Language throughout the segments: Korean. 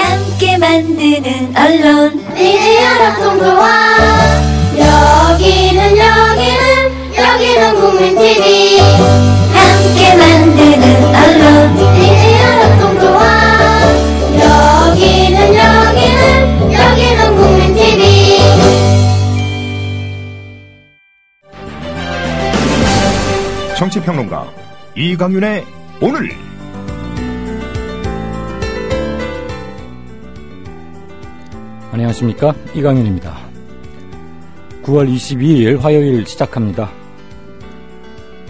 함께 만드는 언론 미디어 협동조합. 여기는 국민TV. 함께 만드는 언론 미디어 협동조합. 여기는 국민TV. 정치평론가 이강윤의 오늘. 안녕하십니까, 이강윤입니다. 9월 22일 화요일 시작합니다.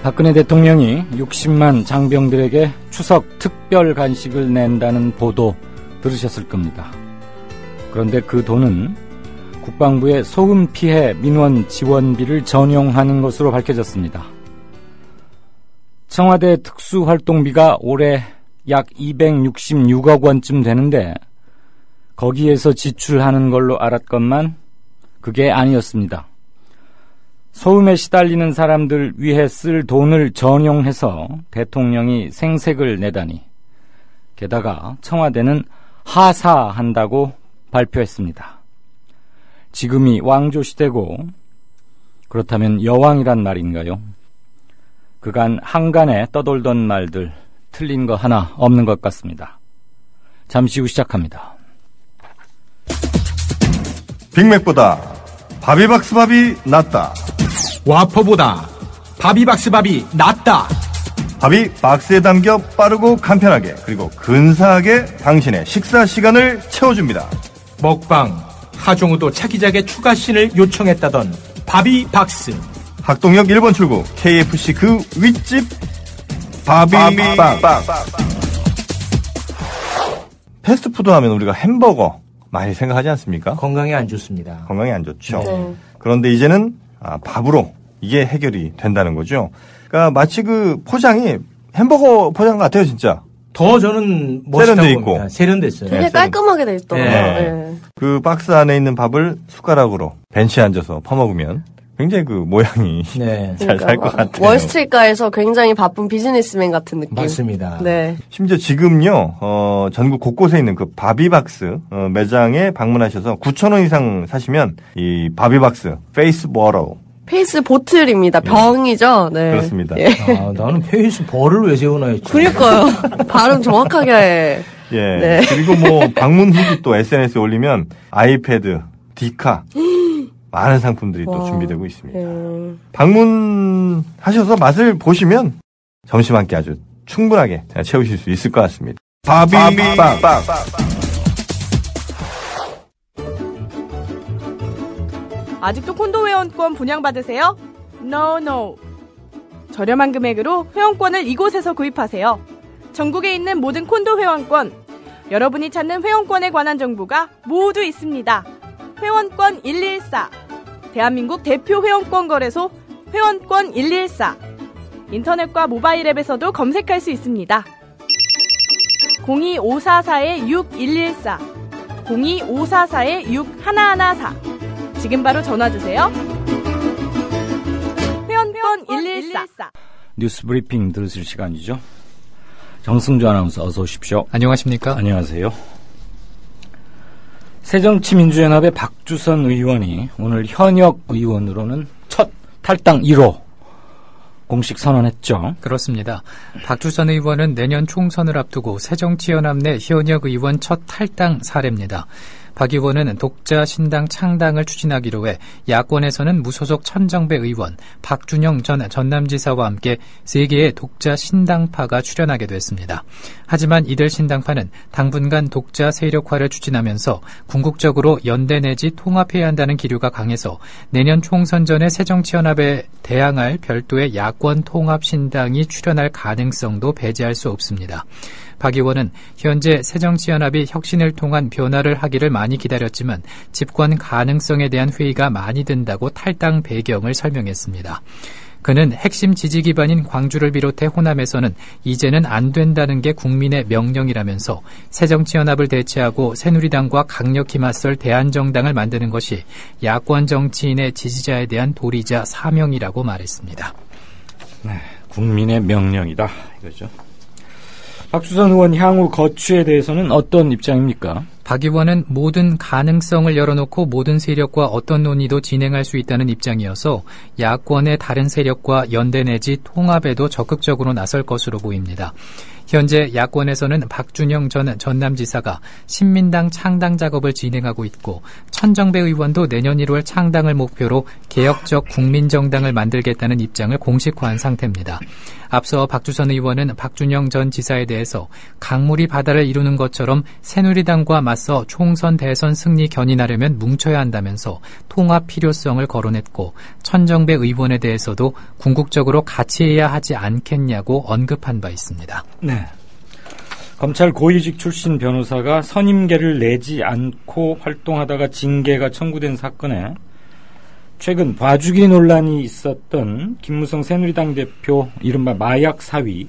박근혜 대통령이 60만 장병들에게 추석 특별 간식을 낸다는 보도 들으셨을 겁니다. 그런데 그 돈은 국방부의 소음 피해 민원 지원비를 전용하는 것으로 밝혀졌습니다. 청와대 특수활동비가 올해 약 266억 원쯤 되는데 거기에서 지출하는 걸로 알았건만 그게 아니었습니다. 소음에 시달리는 사람들 위해 쓸 돈을 전용해서 대통령이 생색을 내다니, 게다가 청와대는 하사한다고 발표했습니다. 지금이 왕조시대고 그렇다면 여왕이란 말인가요? 그간 한간에 떠돌던 말들 틀린 거 하나 없는 것 같습니다. 잠시 후 시작합니다. 빅맥보다 바비박스밥이 낫다. 와퍼보다 바비박스밥이 낫다. 밥이 박스에 담겨 빠르고 간편하게, 그리고 근사하게 당신의 식사 시간을 채워줍니다. 먹방 하종우도 차기작의 추가씬을 요청했다던 바비박스. 학동역 1번 출구 KFC 그 윗집 바비빵. 패스트푸드 하면 우리가 햄버거 많이 생각하지 않습니까? 건강에 안 좋습니다. 건강에 안 좋죠. 네. 그런데 이제는 밥으로 이게 해결이 된다는 거죠. 그러니까 마치 그 포장이 햄버거 포장 같아요, 진짜. 더 저는 멋있다고 세련돼 봅니다. 있고. 세련됐어요. 되게 깔끔하게 돼 있더라고요. 네. 네. 그 박스 안에 있는 밥을 숟가락으로 벤치에 앉아서 퍼먹으면 굉장히 그 모양이 네. 잘 살 것 같아요. 월스트리트가에서 굉장히 바쁜 비즈니스맨 같은 느낌. 맞습니다. 네. 심지어 지금요, 전국 곳곳에 있는 그 바비박스 매장에 방문하셔서 9,000원 이상 사시면 이 바비박스 페이스 페이스 보틀입니다. 병이죠. 네. 그렇습니다. 예. 나는 페이스 벌을 왜 세우나 했지. 그러니까요. 발음 정확하게 해. 예. 네. 그리고 뭐 방문 후기 또 SNS에 올리면 아이패드, 디카 많은 상품들이 또 준비되고 있습니다. 방문하셔서 맛을 보시면 점심 한 끼 아주 충분하게 채우실 수 있을 것 같습니다. 바비빵. 아직도 콘도 회원권 분양받으세요? No. 저렴한 금액으로 회원권을 이곳에서 구입하세요. 전국에 있는 모든 콘도 회원권, 여러분이 찾는 회원권에 관한 정보가 모두 있습니다. 회원권 114, 대한민국 대표 회원권 거래소 회원권 114. 인터넷과 모바일 앱에서도 검색할 수 있습니다. 02544-6114, 02544-6114. 지금 바로 전화주세요. 회원권 114. 뉴스 브리핑 들으실 시간이죠. 정승주 아나운서 어서 오십시오. 안녕하십니까? 안녕하세요. 새정치민주연합의 박주선 의원이 오늘 현역 의원으로는 첫 탈당 1호 공식 선언했죠. 그렇습니다. 박주선 의원은 내년 총선을 앞두고 새정치연합 내 현역 의원 첫 탈당 사례입니다. 박 의원은 독자 신당 창당을 추진하기로 해 야권에서는 무소속 천정배 의원, 박준영 전 전남지사와 함께 3개의 독자 신당파가 출연하게 됐습니다. 하지만 이들 신당파는 당분간 독자 세력화를 추진하면서 궁극적으로 연대 내지 통합해야 한다는 기류가 강해서 내년 총선 전에 새정치연합에 대항할 별도의 야권 통합신당이 출연할 가능성도 배제할 수 없습니다. 박 의원은 현재 새정치연합이 혁신을 통한 변화를 하기를 많이 기다렸지만 집권 가능성에 대한 회의가 많이 든다고 탈당 배경을 설명했습니다. 그는 핵심 지지 기반인 광주를 비롯해 호남에서는 이제는 안 된다는 게 국민의 명령이라면서 새정치연합을 대체하고 새누리당과 강력히 맞설 대한정당을 만드는 것이 야권 정치인의 지지자에 대한 도리자 사명이라고 말했습니다. 네, 국민의 명령이다 이거죠. 박주선 의원 향후 거취에 대해서는 어떤 입장입니까? 박 의원은 모든 가능성을 열어놓고 모든 세력과 어떤 논의도 진행할 수 있다는 입장이어서 야권의 다른 세력과 연대 내지 통합에도 적극적으로 나설 것으로 보입니다. 현재 야권에서는 박준영 전 전남지사가 신민당 창당 작업을 진행하고 있고 천정배 의원도 내년 1월 창당을 목표로 개혁적 국민정당을 만들겠다는 입장을 공식화한 상태입니다. 앞서 박주선 의원은 박준영 전 지사에 대해서 강물이 바다를 이루는 것처럼 새누리당과 맞서 총선 대선 승리 견인하려면 뭉쳐야 한다면서 통합 필요성을 거론했고 천정배 의원에 대해서도 궁극적으로 같이 해야 하지 않겠냐고 언급한 바 있습니다. 네. 검찰 고위직 출신 변호사가 선임계를 내지 않고 활동하다가 징계가 청구된 사건에 최근 봐주기 논란이 있었던 김무성 새누리당 대표 이른바 마약 사위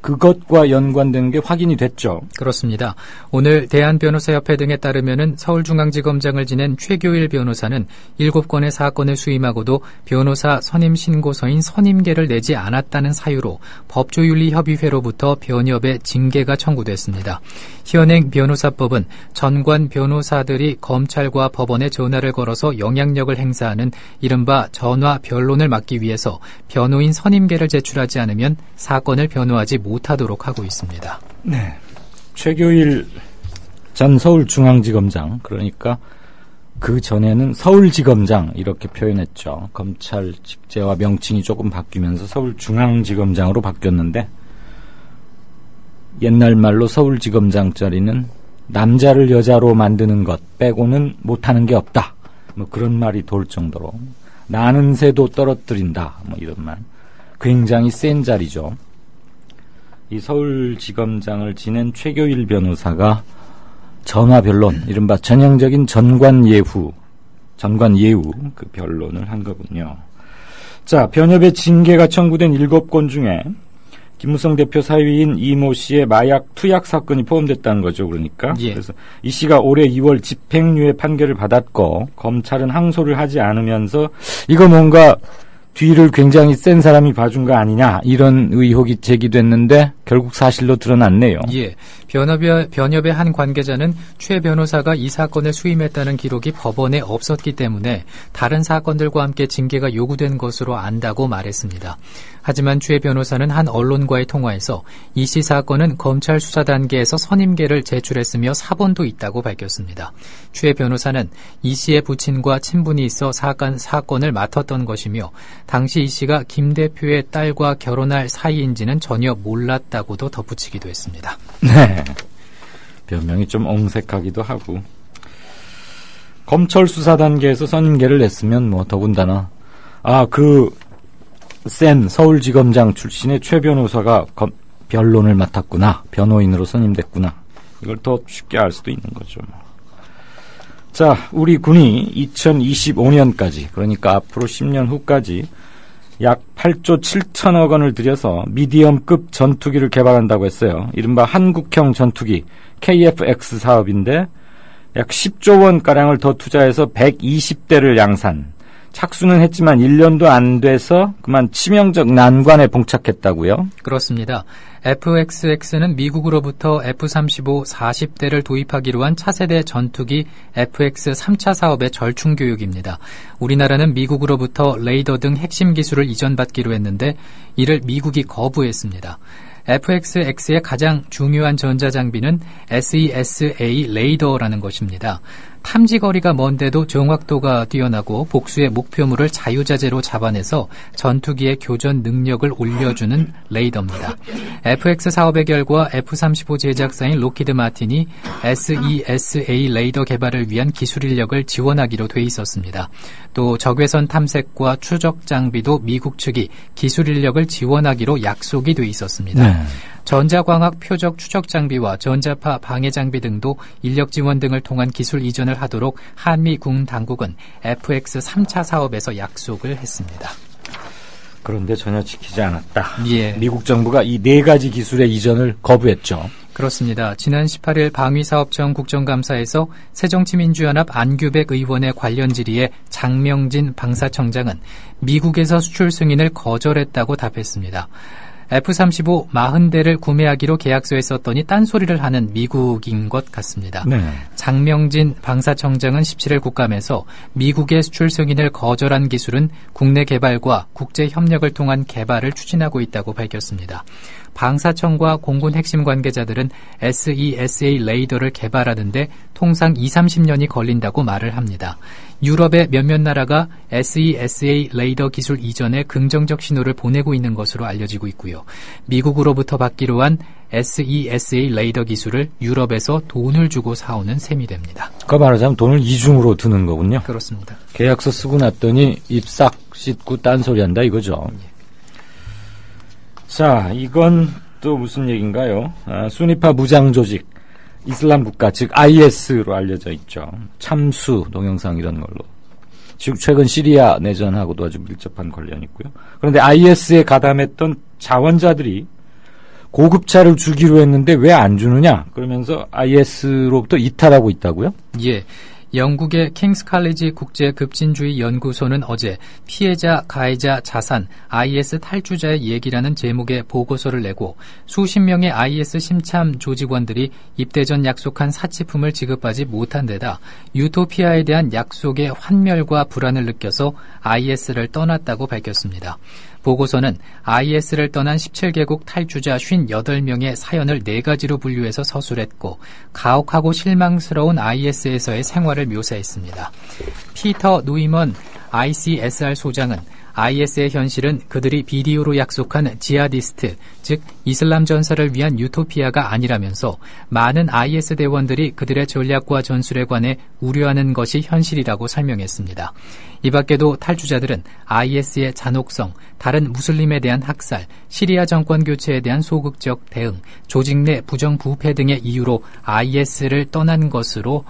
그것과 연관된 게 확인이 됐죠. 그렇습니다. 오늘 대한변호사협회 등에 따르면은 서울중앙지검장을 지낸 최교일 변호사는 7건의 사건을 수임하고도 변호사 선임 신고서인 선임계를 내지 않았다는 사유로 법조윤리협의회로부터 변협에 징계가 청구됐습니다. 현행 변호사법은 전관 변호사들이 검찰과 법원에 전화를 걸어서 영향력을 행사하는 이른바 전화 변론을 막기 위해서 변호인 선임계를 제출하지 않으면 사건을 변호하지 못하도록 하고 있습니다. 네. 최교일 전 서울중앙지검장, 그러니까 그 전에는 서울지검장 이렇게 표현했죠. 검찰 직제와 명칭이 조금 바뀌면서 서울중앙지검장으로 바뀌었는데 옛날 말로 서울지검장 자리는 남자를 여자로 만드는 것 빼고는 못하는 게 없다. 뭐 그런 말이 돌 정도로 나는 새도 떨어뜨린다. 뭐 이런 말. 굉장히 센 자리죠. 이 서울지검장을 지낸 최교일 변호사가 전화변론, 이른바 전형적인 전관예우 그 변론을 한 거군요. 자, 변협의 징계가 청구된 7건 중에 김무성 대표 사위인 이모 씨의 마약 투약 사건이 포함됐다는 거죠. 그러니까. 예. 그래서 이 씨가 올해 2월 집행유예 판결을 받았고 검찰은 항소를 하지 않으면서 이거 뭔가 뒤를 굉장히 센 사람이 봐준 거 아니냐 이런 의혹이 제기됐는데 결국 사실로 드러났네요. 예, 변협의 한 관계자는 최 변호사가 이 사건을 수임했다는 기록이 법원에 없었기 때문에 다른 사건들과 함께 징계가 요구된 것으로 안다고 말했습니다. 하지만 최 변호사는 한 언론과의 통화에서 이 씨 사건은 검찰 수사 단계에서 선임계를 제출했으며 사본도 있다고 밝혔습니다. 최 변호사는 이 씨의 부친과 친분이 있어 사건을 맡았던 것이며 당시 이 씨가 김 대표의 딸과 결혼할 사이인지는 전혀 몰랐다고도 덧붙이기도 했습니다. 네. 변명이 좀 옹색하기도 하고. 검찰 수사 단계에서 선임계를 냈으면 뭐 더군다나 센 서울지검장 출신의 최 변호사가 변론을 맡았구나. 변호인으로 선임됐구나. 이걸 더 쉽게 알 수도 있는 거죠. 자, 우리 군이 2025년까지 그러니까 앞으로 10년 후까지 약 8조 7천억 원을 들여서 미디엄급 전투기를 개발한다고 했어요. 이른바 한국형 전투기 KF-X 사업인데 약 10조 원가량을 더 투자해서 120대를 양산. 착수는 했지만 1년도 안 돼서 그만 치명적 난관에 봉착했다고요? 그렇습니다. FXX는 미국으로부터 F-35 40대를 도입하기로 한 차세대 전투기 FX 3차 사업의 절충 교육입니다. 우리나라는 미국으로부터 레이더 등 핵심 기술을 이전받기로 했는데 이를 미국이 거부했습니다. FXX의 가장 중요한 전자장비는 SESA 레이더라는 것입니다. 탐지 거리가 먼데도 정확도가 뛰어나고 복수의 목표물을 자유자재로 잡아내서 전투기의 교전 능력을 올려주는 레이더입니다. FX 사업의 결과 F-35 제작사인 로키드 마틴이 SESA 레이더 개발을 위한 기술 인력을 지원하기로 돼 있었습니다. 또 적외선 탐색과 추적 장비도 미국 측이 기술 인력을 지원하기로 약속이 돼 있었습니다. 네. 전자광학 표적 추적 장비와 전자파 방해 장비 등도 인력 지원 등을 통한 기술 이전을 하도록 한미 군 당국은 FX 3차 사업에서 약속을 했습니다. 그런데 전혀 지키지 않았다. 예. 미국 정부가 이 4가지 기술의 이전을 거부했죠. 그렇습니다. 지난 18일 방위사업청 국정감사에서 새정치민주연합 안규백 의원의 관련 질의에 장명진 방사청장은 미국에서 수출 승인을 거절했다고 답했습니다. F-35 40대를 구매하기로 계약서에 썼더니 딴소리를 하는 미국인 것 같습니다. 네. 장명진 방사청장은 17일 국감에서 미국의 수출 승인을 거절한 기술은 국내 개발과 국제 협력을 통한 개발을 추진하고 있다고 밝혔습니다. 방사청과 공군 핵심 관계자들은 SESA 레이더를 개발하는데 통상 20-30년이 걸린다고 말을 합니다. 유럽의 몇몇 나라가 SESA 레이더 기술 이전에 긍정적 신호를 보내고 있는 것으로 알려지고 있고요. 미국으로부터 받기로 한 SESA 레이더 기술을 유럽에서 돈을 주고 사오는 셈이 됩니다. 그거 말하자면 돈을 이중으로 드는 거군요. 그렇습니다. 계약서 쓰고 났더니 입 싹 씻고 딴소리 한다 이거죠. 자, 이건 또 무슨 얘기인가요? 수니파 무장조직 이슬람 국가, 즉 IS로 알려져 있죠. 참수 동영상 이런 걸로. 지금 최근 시리아 내전하고도 아주 밀접한 관련이 있고요. 그런데 IS에 가담했던 자원자들이 고급차를 주기로 했는데 왜 안 주느냐? 그러면서 IS로부터 이탈하고 있다고요? 예. 영국의 킹스 칼리지 국제급진주의 연구소는 어제 피해자, 가해자, 자산, IS 탈주자의 얘기라는 제목의 보고서를 내고 수십 명의 IS 심참 조직원들이 입대 전 약속한 사치품을 지급하지 못한 데다 유토피아에 대한 약속의 환멸과 불안을 느껴서 IS를 떠났다고 밝혔습니다. 보고서는 IS를 떠난 17개국 탈주자 58명의 사연을 4가지로 분류해서 서술했고 가혹하고 실망스러운 IS에서의 생활을 묘사했습니다. 피터 누이먼 ICSR 소장은 IS의 현실은 그들이 비디오로 약속한 지하디스트, 즉 이슬람 전사를 위한 유토피아가 아니라면서 많은 IS 대원들이 그들의 전략과 전술에 관해 우려하는 것이 현실이라고 설명했습니다. 이 밖에도 탈주자들은 IS의 잔혹성, 다른 무슬림에 대한 학살, 시리아 정권 교체에 대한 소극적 대응, 조직 내 부정부패 등의 이유로 IS를 떠난 것으로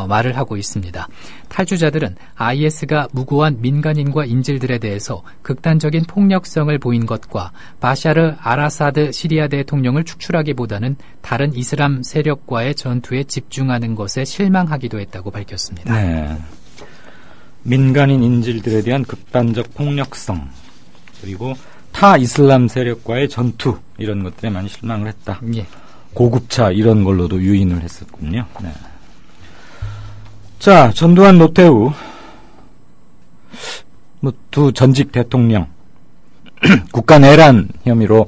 말을 하고 있습니다. 탈주자들은 IS가 무고한 민간인과 인질들에 대해서 극단적인 폭력성을 보인 것과 바샤르 아라사드 시리아 대통령을 축출하기보다는 다른 이슬람 세력과의 전투에 집중하는 것에 실망하기도 했다고 밝혔습니다. 네. 민간인 인질들에 대한 극단적 폭력성, 그리고 타 이슬람 세력과의 전투, 이런 것들에 많이 실망을 했다. 예. 고급차 이런 걸로도 유인을 했었군요. 네. 자, 전두환 노태우 두 전직 대통령 국가 내란 혐의로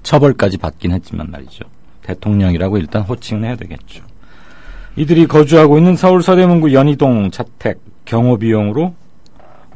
처벌까지 받긴 했지만 말이죠. 대통령이라고 일단 호칭은 해야 되겠죠. 이들이 거주하고 있는 서울 서대문구 연희동 자택 경호비용으로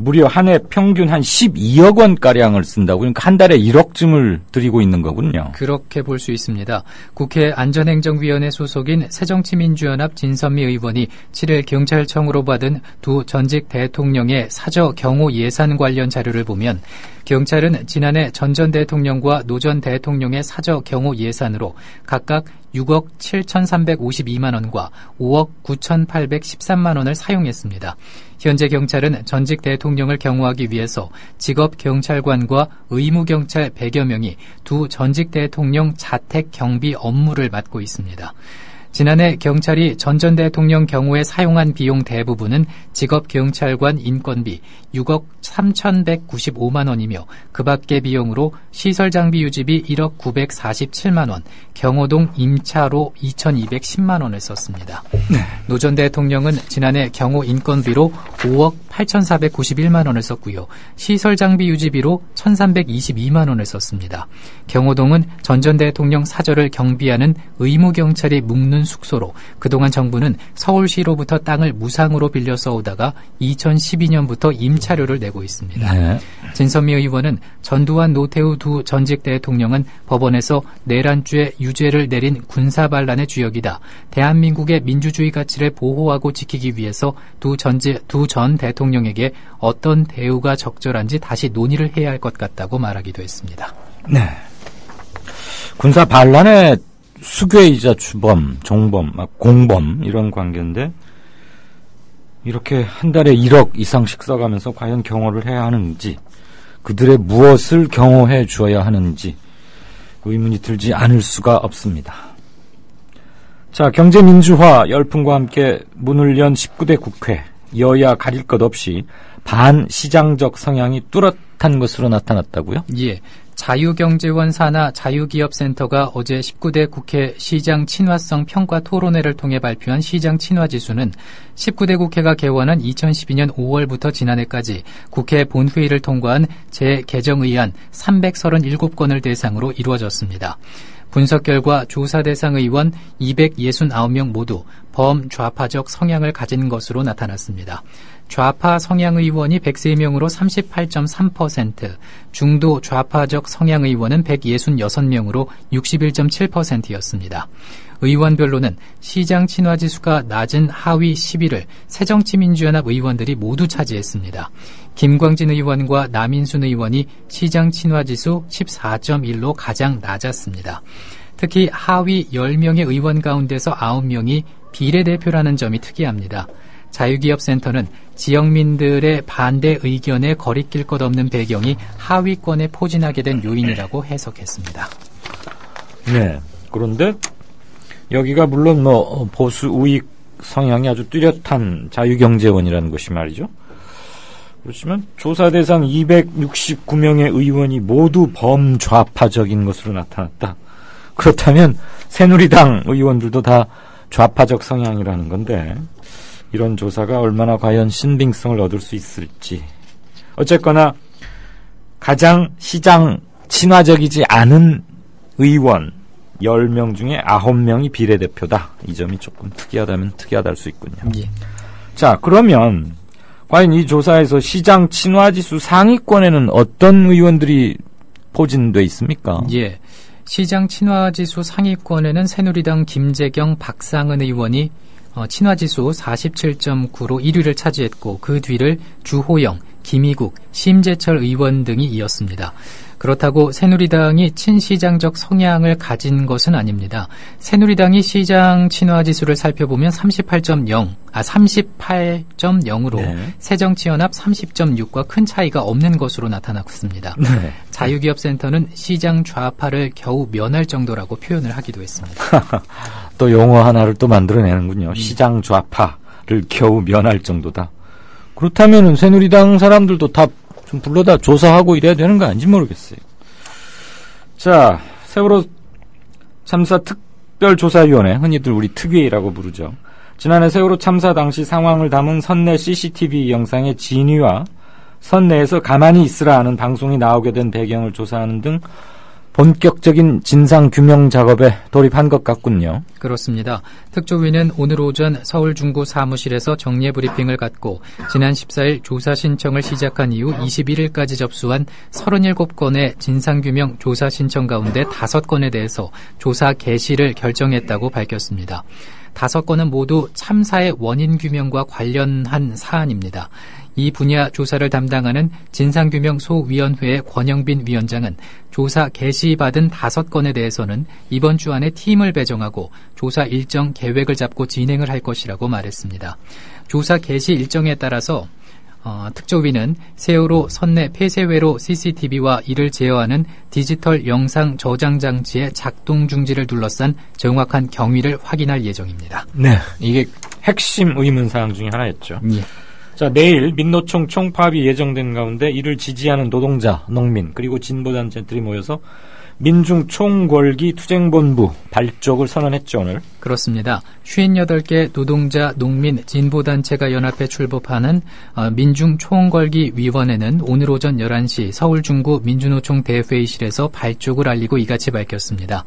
무려 한 해 평균 한 12억 원가량을 쓴다고, 그러니까 한 달에 1억쯤을 들이고 있는 거군요. 그렇게 볼 수 있습니다. 국회 안전행정위원회 소속인 새정치민주연합 진선미 의원이 7일 경찰청으로 받은 두 전직 대통령의 사저 경호 예산 관련 자료를 보면 경찰은 지난해 전 전 대통령과 노 전 대통령의 사저 경호 예산으로 각각 6억 7,352만 원과 5억 9,813만 원을 사용했습니다. 현재 경찰은 전직 대통령을 경호하기 위해서 직업 경찰관과 의무경찰 100여 명이 두 전직 대통령 자택 경비 업무를 맡고 있습니다. 지난해 경찰이 전 대통령 경호에 사용한 비용 대부분은 직업 경찰관 인건비 6억 3,195만 원이며 그 밖의 비용으로 시설 장비 유지비 1억 947만 원, 경호동 임차로 2,210만 원을 썼습니다. 노 전 대통령은 지난해 경호 인건비로 5억 8,491만 원을 썼고요. 시설 장비 유지비로 1,322만 원을 썼습니다. 경호동은 전 대통령 사저를 경비하는 의무경찰이 묵는 숙소로 그동안 정부는 서울시로부터 땅을 무상으로 빌려 써오다가 2012년부터 임차료를 내고 있습니다. 네. 진선미 의원은 전두환 노태우 두 전직 대통령은 법원에서 내란죄 유죄를 내린 군사반란의 주역이다. 대한민국의 민주주의 가치를 보호하고 지키기 위해서 두 전 대통령에게 어떤 대우가 적절한지 다시 논의를 해야 할 것 같다고 말하기도 했습니다. 네. 군사반란의 수괴이자 주범, 종범, 공범 이런 관계인데 이렇게 한 달에 1억 이상씩 써가면서 과연 경호를 해야 하는지, 그들의 무엇을 경호해 주어야 하는지 의문이 들지 않을 수가 없습니다. 자, 경제민주화 열풍과 함께 문을 연 19대 국회, 여야 가릴 것 없이 반시장적 성향이 뚜렷한 것으로 나타났다고요? 예. 자유경제원 산하 자유기업센터가 어제 19대 국회 시장 친화성 평가 토론회를 통해 발표한 시장 친화지수는 19대 국회가 개원한 2012년 5월부터 지난해까지 국회 본회의를 통과한 재개정의안 337건을 대상으로 이루어졌습니다. 분석 결과 조사 대상 의원 269명 모두 범좌파적 성향을 가진 것으로 나타났습니다. 좌파 성향 의원이 103명으로 38.3%, 중도 좌파적 성향 의원은 166명으로 61.7%였습니다. 의원별로는 시장 친화지수가 낮은 하위 10위를 새정치민주연합 의원들이 모두 차지했습니다. 김광진 의원과 남인순 의원이 시장 친화지수 14.1로 가장 낮았습니다. 특히 하위 10명의 의원 가운데서 9명이 비례대표라는 점이 특이합니다. 자유기업센터는 지역민들의 반대 의견에 거리낄 것 없는 배경이 하위권에 포진하게 된 요인이라고 해석했습니다. 네. 그런데 여기가 물론 보수 우익 성향이 아주 뚜렷한 자유경제원이라는 것이 말이죠. 그렇지만 조사 대상 269명의 의원이 모두 범좌파적인 것으로 나타났다. 그렇다면 새누리당 의원들도 다 좌파적 성향이라는 건데 이런 조사가 얼마나 과연 신빙성을 얻을 수 있을지. 어쨌거나 가장 시장 친화적이지 않은 의원 10명 중에 9명이 비례대표다. 이 점이 조금 특이하다면 특이하다 할 수 있군요. 예. 자, 그러면 과연 이 조사에서 시장 친화지수 상위권에는 어떤 의원들이 포진돼 있습니까? 예. 시장 친화지수 상위권에는 새누리당 김재경, 박상은 의원이 친화지수 47.9로 1위를 차지했고 그 뒤를 주호영, 김희국, 심재철 의원 등이 이었습니다. 그렇다고 새누리당이 친시장적 성향을 가진 것은 아닙니다. 새누리당이 시장 친화지수를 살펴보면 38.0으로 네. 새정치연합 30.6과 큰 차이가 없는 것으로 나타났습니다. 네. 자유기업센터는 시장 좌파를 겨우 면할 정도라고 표현을 하기도 했습니다. 또 용어 하나를 또 만들어내는군요. 시장 좌파를 겨우 면할 정도다. 그렇다면은 새누리당 사람들도 다 좀 불러다 조사하고 이래야 되는 거 아닌지 모르겠어요. 자, 세월호 참사 특별조사위원회, 흔히들 우리 특위라고 부르죠. 지난해 세월호 참사 당시 상황을 담은 선내 CCTV 영상의 진위와 선내에서 가만히 있으라 하는 방송이 나오게 된 배경을 조사하는 등 본격적인 진상규명 작업에 돌입한 것 같군요. 그렇습니다. 특조위는 오늘 오전 서울 중구 사무실에서 정례 브리핑을 갖고 지난 14일 조사 신청을 시작한 이후 21일까지 접수한 37건의 진상규명 조사 신청 가운데 5건에 대해서 조사 개시를 결정했다고 밝혔습니다. 5건은 모두 참사의 원인 규명과 관련한 사안입니다. 이 분야 조사를 담당하는 진상규명소위원회의 권영빈 위원장은 조사 개시받은 5건에 대해서는 이번 주 안에 팀을 배정하고 조사 일정 계획을 잡고 진행을 할 것이라고 말했습니다. 조사 개시 일정에 따라서 특조위는 세월호 선내 폐쇄회로 CCTV와 이를 제어하는 디지털 영상 저장 장치의 작동 중지를 둘러싼 정확한 경위를 확인할 예정입니다. 네, 이게 핵심 의문사항 중에 하나였죠. 예. 자, 내일 민노총 총파업이 예정된 가운데 이를 지지하는 노동자, 농민, 그리고 진보단체들이 모여서 민중 총궐기 투쟁본부 발족을 선언했죠, 오늘. 그렇습니다. 58개 노동자, 농민, 진보단체가 연합해 출범하는 민중 총궐기 위원회는 오늘 오전 11시 서울 중구 민주노총 대회의실에서 발족을 알리고 이같이 밝혔습니다.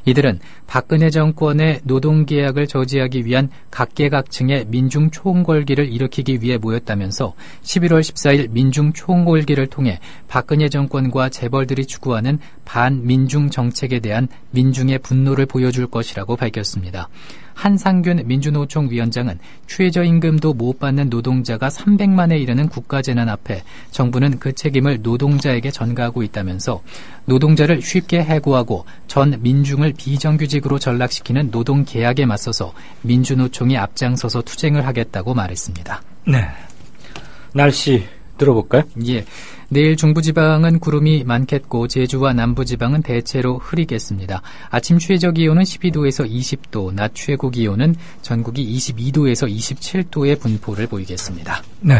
이들은 박근혜 정권의 노동계약을 저지하기 위한 각계각층의 민중 총궐기를 일으키기 위해 모였다면서 11월 14일 민중 총궐기를 통해 박근혜 정권과 재벌들이 추구하는 반민중 정책에 대한 민중의 분노를 보여줄 것이라고 밝혔습니다. 한상균 민주노총 위원장은 최저임금도 못 받는 노동자가 300만에 이르는 국가재난 앞에 정부는 그 책임을 노동자에게 전가하고 있다면서 노동자를 쉽게 해고하고 전 민중을 비정규직으로 전락시키는 노동계약에 맞서서 민주노총이 앞장서서 투쟁을 하겠다고 말했습니다. 네. 날씨 들어볼까요? 예. 내일 중부지방은 구름이 많겠고 제주와 남부지방은 대체로 흐리겠습니다. 아침 최저 기온은 12도에서 20도, 낮 최고 기온은 전국이 22도에서 27도의 분포를 보이겠습니다. 네.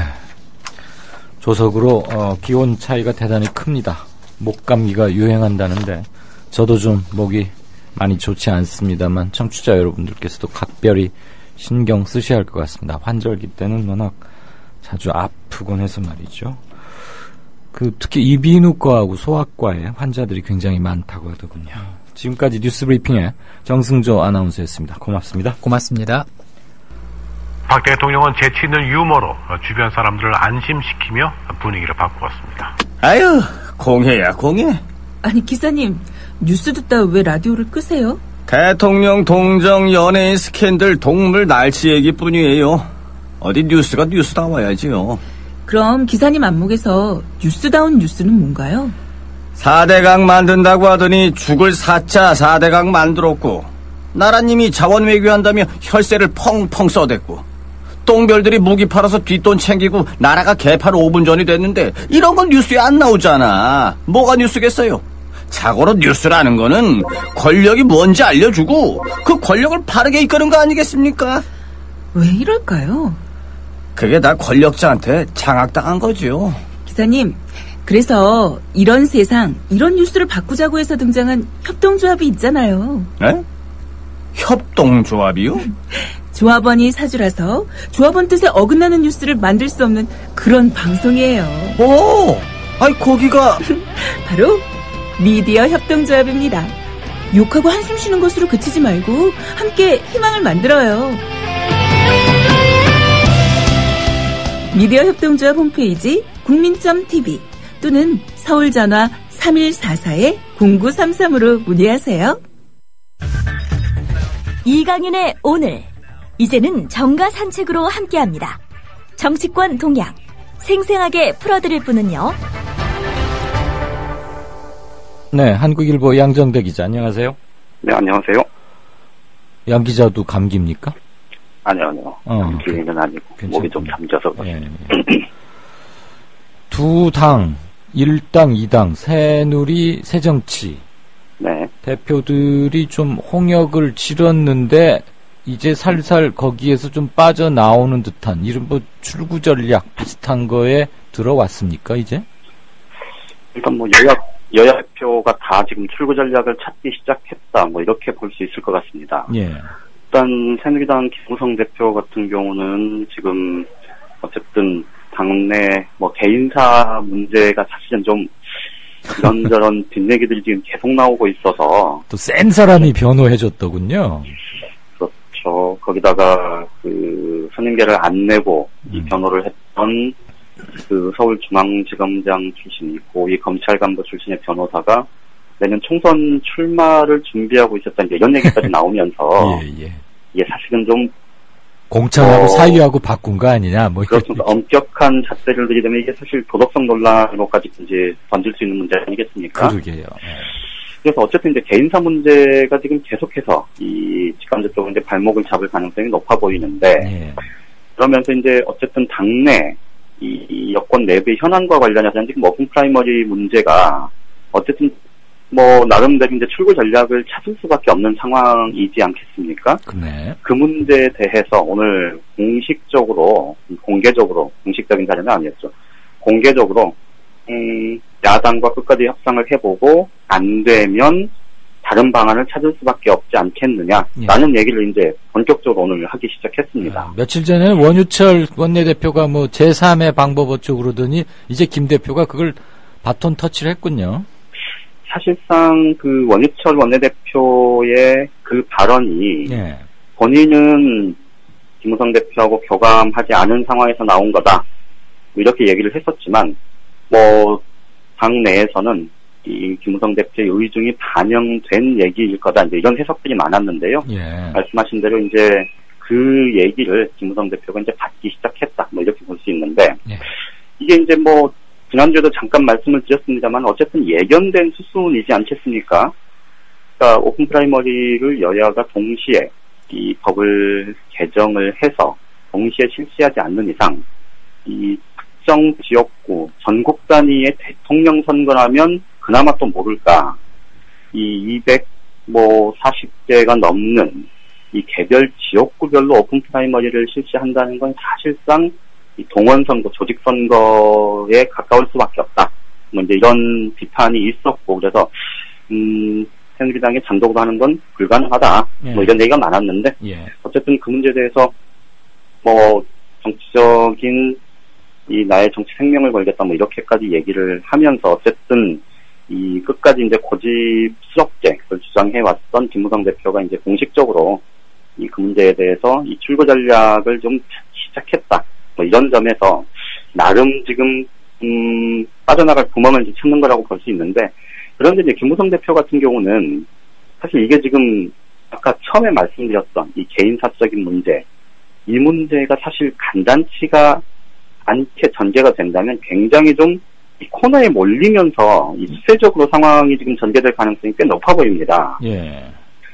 조석으로 기온 차이가 대단히 큽니다. 목감기가 유행한다는데 저도 좀 목이 많이 좋지 않습니다만 청취자 여러분들께서도 각별히 신경 쓰셔야 할 것 같습니다. 환절기 때는 워낙 자주 아프곤 해서 말이죠. 특히 이비인후과하고 소아과에 환자들이 굉장히 많다고 하더군요. 지금까지 뉴스 브리핑의 정승조 아나운서였습니다. 고맙습니다. 고맙습니다. 박 대통령은 재치 있는 유머로 주변 사람들을 안심시키며 분위기를 바꾸었습니다. 아유, 공해야 공해. 아니 기사님, 뉴스 듣다 왜 라디오를 끄세요? 대통령 동정 연예인 스캔들 동물 날씨 얘기뿐이에요. 어디 뉴스가 뉴스다워야지요. 그럼 기사님 안목에서 뉴스다운 뉴스는 뭔가요? 4대강 만든다고 하더니 죽을 4차 4대강 만들었고, 나라님이 자원 외교한다며 혈세를 펑펑 써댔고, 똥별들이 무기 팔아서 뒷돈 챙기고 나라가 개판 5분 전이 됐는데 이런 건 뉴스에 안 나오잖아. 뭐가 뉴스겠어요? 자고로 뉴스라는 거는 권력이 뭔지 알려주고 그 권력을 바르게 이끄는 거 아니겠습니까? 왜 이럴까요? 그게 다 권력자한테 장악당한 거죠. 기사님, 그래서 이런 세상, 이런 뉴스를 바꾸자고 해서 등장한 협동조합이 있잖아요. 네? 협동조합이요? 조합원이 사주라서 조합원 뜻에 어긋나는 뉴스를 만들 수 없는 그런 방송이에요. 오! 아니 거기가 바로 미디어 협동조합입니다. 욕하고 한숨 쉬는 것으로 그치지 말고 함께 희망을 만들어요. 미디어 협동조합 홈페이지 국민.tv 또는 서울전화 3144-0933으로 문의하세요. 이강윤의 오늘, 이제는 정가 산책으로 함께합니다. 정치권 동향 생생하게 풀어드릴 분은요. 네, 한국일보 양정대 기자, 안녕하세요. 네, 안녕하세요. 양 기자도 감기입니까? 아니요. 감기는 아니고 괜찮군요. 목이 좀 잠겨서 그렇습니다. 두 당, 1당, 2당, 새누리, 새정치 네. 대표들이 좀 홍역을 치렀는데 이제 살살 거기에서 좀 빠져나오는 듯한 이런 뭐 출구 전략 비슷한 거에 들어왔습니까, 이제? 일단 뭐 여야 대표가 다 지금 출구 전략을 찾기 시작했다, 뭐 이렇게 볼 수 있을 것 같습니다. 예. 일단 새누리당 김무성 대표 같은 경우는 지금 어쨌든 당내 뭐 개인사 문제가 사실은 좀 이런저런 뒷얘기들이 지금 계속 나오고 있어서 또 센 사람이 변호해줬더군요. 그렇죠. 거기다가 그 선임계를 안 내고 이 변호를 했던 그 서울중앙지검장 출신이 고위 검찰간부 출신의 변호사가 내년 총선 출마를 준비하고 있었다, 이런 얘기까지 나오면서 이게 사실은 좀 공천하고 사유하고 바꾼 거 아니냐, 뭐 그렇습니다. 엄격한 잣대를 들게 되면 이게 사실 도덕성 논란으로까지 이제 던질 수 있는 문제 아니겠습니까? 그러게요. 그래서 어쨌든 이제 개인사 문제가 지금 계속해서 이 직감대 쪽으로 이제 발목을 잡을 가능성이 높아 보이는데, 그러면서 이제 어쨌든 당내 이 여권 내부의 현안과 관련해서 지금 오픈 프라이머리 문제가 어쨌든 뭐 나름대로 이제 출구 전략을 찾을 수밖에 없는 상황이지 않겠습니까? 네. 그 문제에 대해서 오늘 공식적으로 공식적인 자리는 아니었죠. 공개적으로 야당과 끝까지 협상을 해보고 안 되면 다른 방안을 찾을 수밖에 없지 않겠느냐라는 얘기를 이제 본격적으로 오늘 하기 시작했습니다. 며칠 전에 원유철 원내대표가 뭐 제3의 방법 어쩌고 그러더니 이제 김 대표가 그걸 바톤 터치를 했군요. 사실상 그 원유철 원내대표의 그 발언이 본인은 김무성 대표하고 교감하지 않은 상황에서 나온 거다, 이렇게 얘기를 했었지만 뭐 당내에서는 이 김무성 대표의 의중이 반영된 얘기일 거다, 이제 이런 해석들이 많았는데요. 말씀하신 대로 이제 그 얘기를 김무성 대표가 이제 받기 시작했다, 뭐 이렇게 볼 수 있는데 이게 이제 뭐 지난주에도 잠깐 말씀을 드렸습니다만 어쨌든 예견된 수순이지 않겠습니까? 그러니까 오픈 프라이머리를 여야가 동시에 이 법을 개정을 해서 동시에 실시하지 않는 이상 이 특정 지역구 전국 단위의 대통령 선거라면 그나마 또 모를까, 이 240개가 넘는 이 개별 지역구별로 오픈 프라이머리를 실시한다는 건 사실상 이 동원선거, 조직선거에 가까울 수밖에 없다, 뭐 이제 이런 비판이 있었고, 그래서, 새누리당이 단독으로 하는 건 불가능하다. 예. 뭐 이런 얘기가 많았는데, 예. 어쨌든 그 문제에 대해서, 뭐, 정치적인, 나의 정치 생명을 걸겠다, 뭐 이렇게까지 얘기를 하면서, 어쨌든, 끝까지 이제 고집스럽게 그걸 주장해왔던 김무성 대표가 이제 공식적으로 그 문제에 대해서 이 출구 전략을 좀 시작했다. 뭐 이런 점에서 나름 지금 빠져나갈 구멍을 찾는 거라고 볼 수 있는데, 그런데 이제 김무성 대표 같은 경우는 사실 이게 지금 아까 처음에 말씀드렸던 이 개인 사적인 문제, 이 문제가 사실 간단치가 않게 전개가 된다면 굉장히 좀 이 코너에 몰리면서 이 수세적으로 상황이 지금 전개될 가능성이 꽤 높아 보입니다. 예.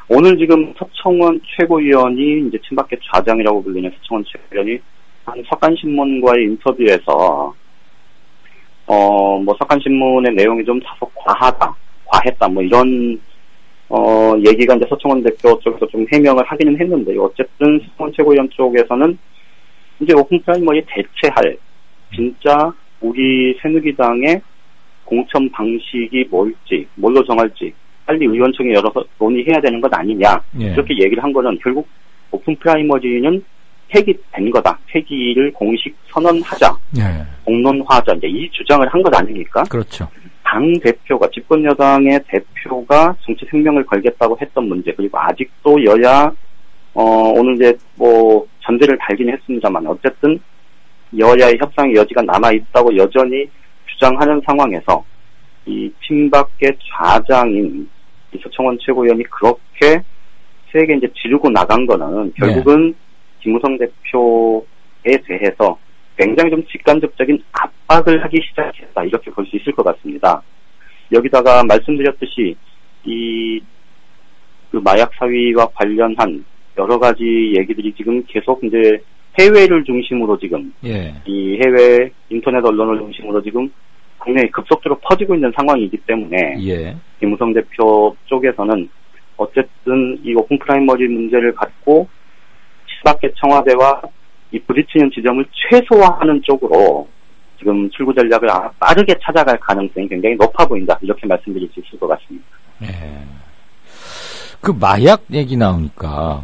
오늘 지금 서청원 최고위원이 이제 친박계 좌장이라고 불리는 서청원 최고위원이 한 석간신문과의 인터뷰에서 뭐 석간신문의 내용이 좀 다소 과했다 뭐 이런 얘기가 이제 서청원 대표 쪽에서 좀 해명을 하기는 했는데, 어쨌든 서청원 최고위원 쪽에서는 이제 오픈프라이머리 대체할 진짜 우리 새누리당의 공천 방식이 뭘지, 뭘로 정할지 빨리 의원총회 열어서 논의해야 되는 것 아니냐, 예. 이렇게 얘기를 한 거는 결국 오픈 프라이머리는 폐기된 거다. 폐기를 공식 선언하자. 예. 공론화하자. 이제 이 주장을 한 것 아닙니까? 그렇죠. 당 대표가, 집권 여당의 대표가 정치 생명을 걸겠다고 했던 문제, 그리고 아직도 여야 오늘 이제 뭐 전제를 달긴 했습니다만 어쨌든 여야의 협상의 여지가 남아있다고 여전히 주장하는 상황에서 이 친박계 좌장인 이 서청원 최고위원이 그렇게 세게 이제 지르고 나간 거는 결국은 김무성 대표에 대해서 굉장히 좀 직간접적인 압박을 하기 시작했다, 이렇게 볼 수 있을 것 같습니다. 여기다가 말씀드렸듯이 그 마약 사위와 관련한 여러 가지 얘기들이 지금 계속 이제 해외를 중심으로 지금 이 해외 인터넷 언론을 중심으로 지금 국내에 급속도로 퍼지고 있는 상황이기 때문에 김무성 대표 쪽에서는 어쨌든 이 오픈 프라이머리 문제를 갖고 친박계 청와대와 이 부딪히는 지점을 최소화하는 쪽으로 지금 출구 전략을 빠르게 찾아갈 가능성이 굉장히 높아 보인다, 이렇게 말씀드릴 수 있을 것 같습니다. 그 마약 얘기 나오니까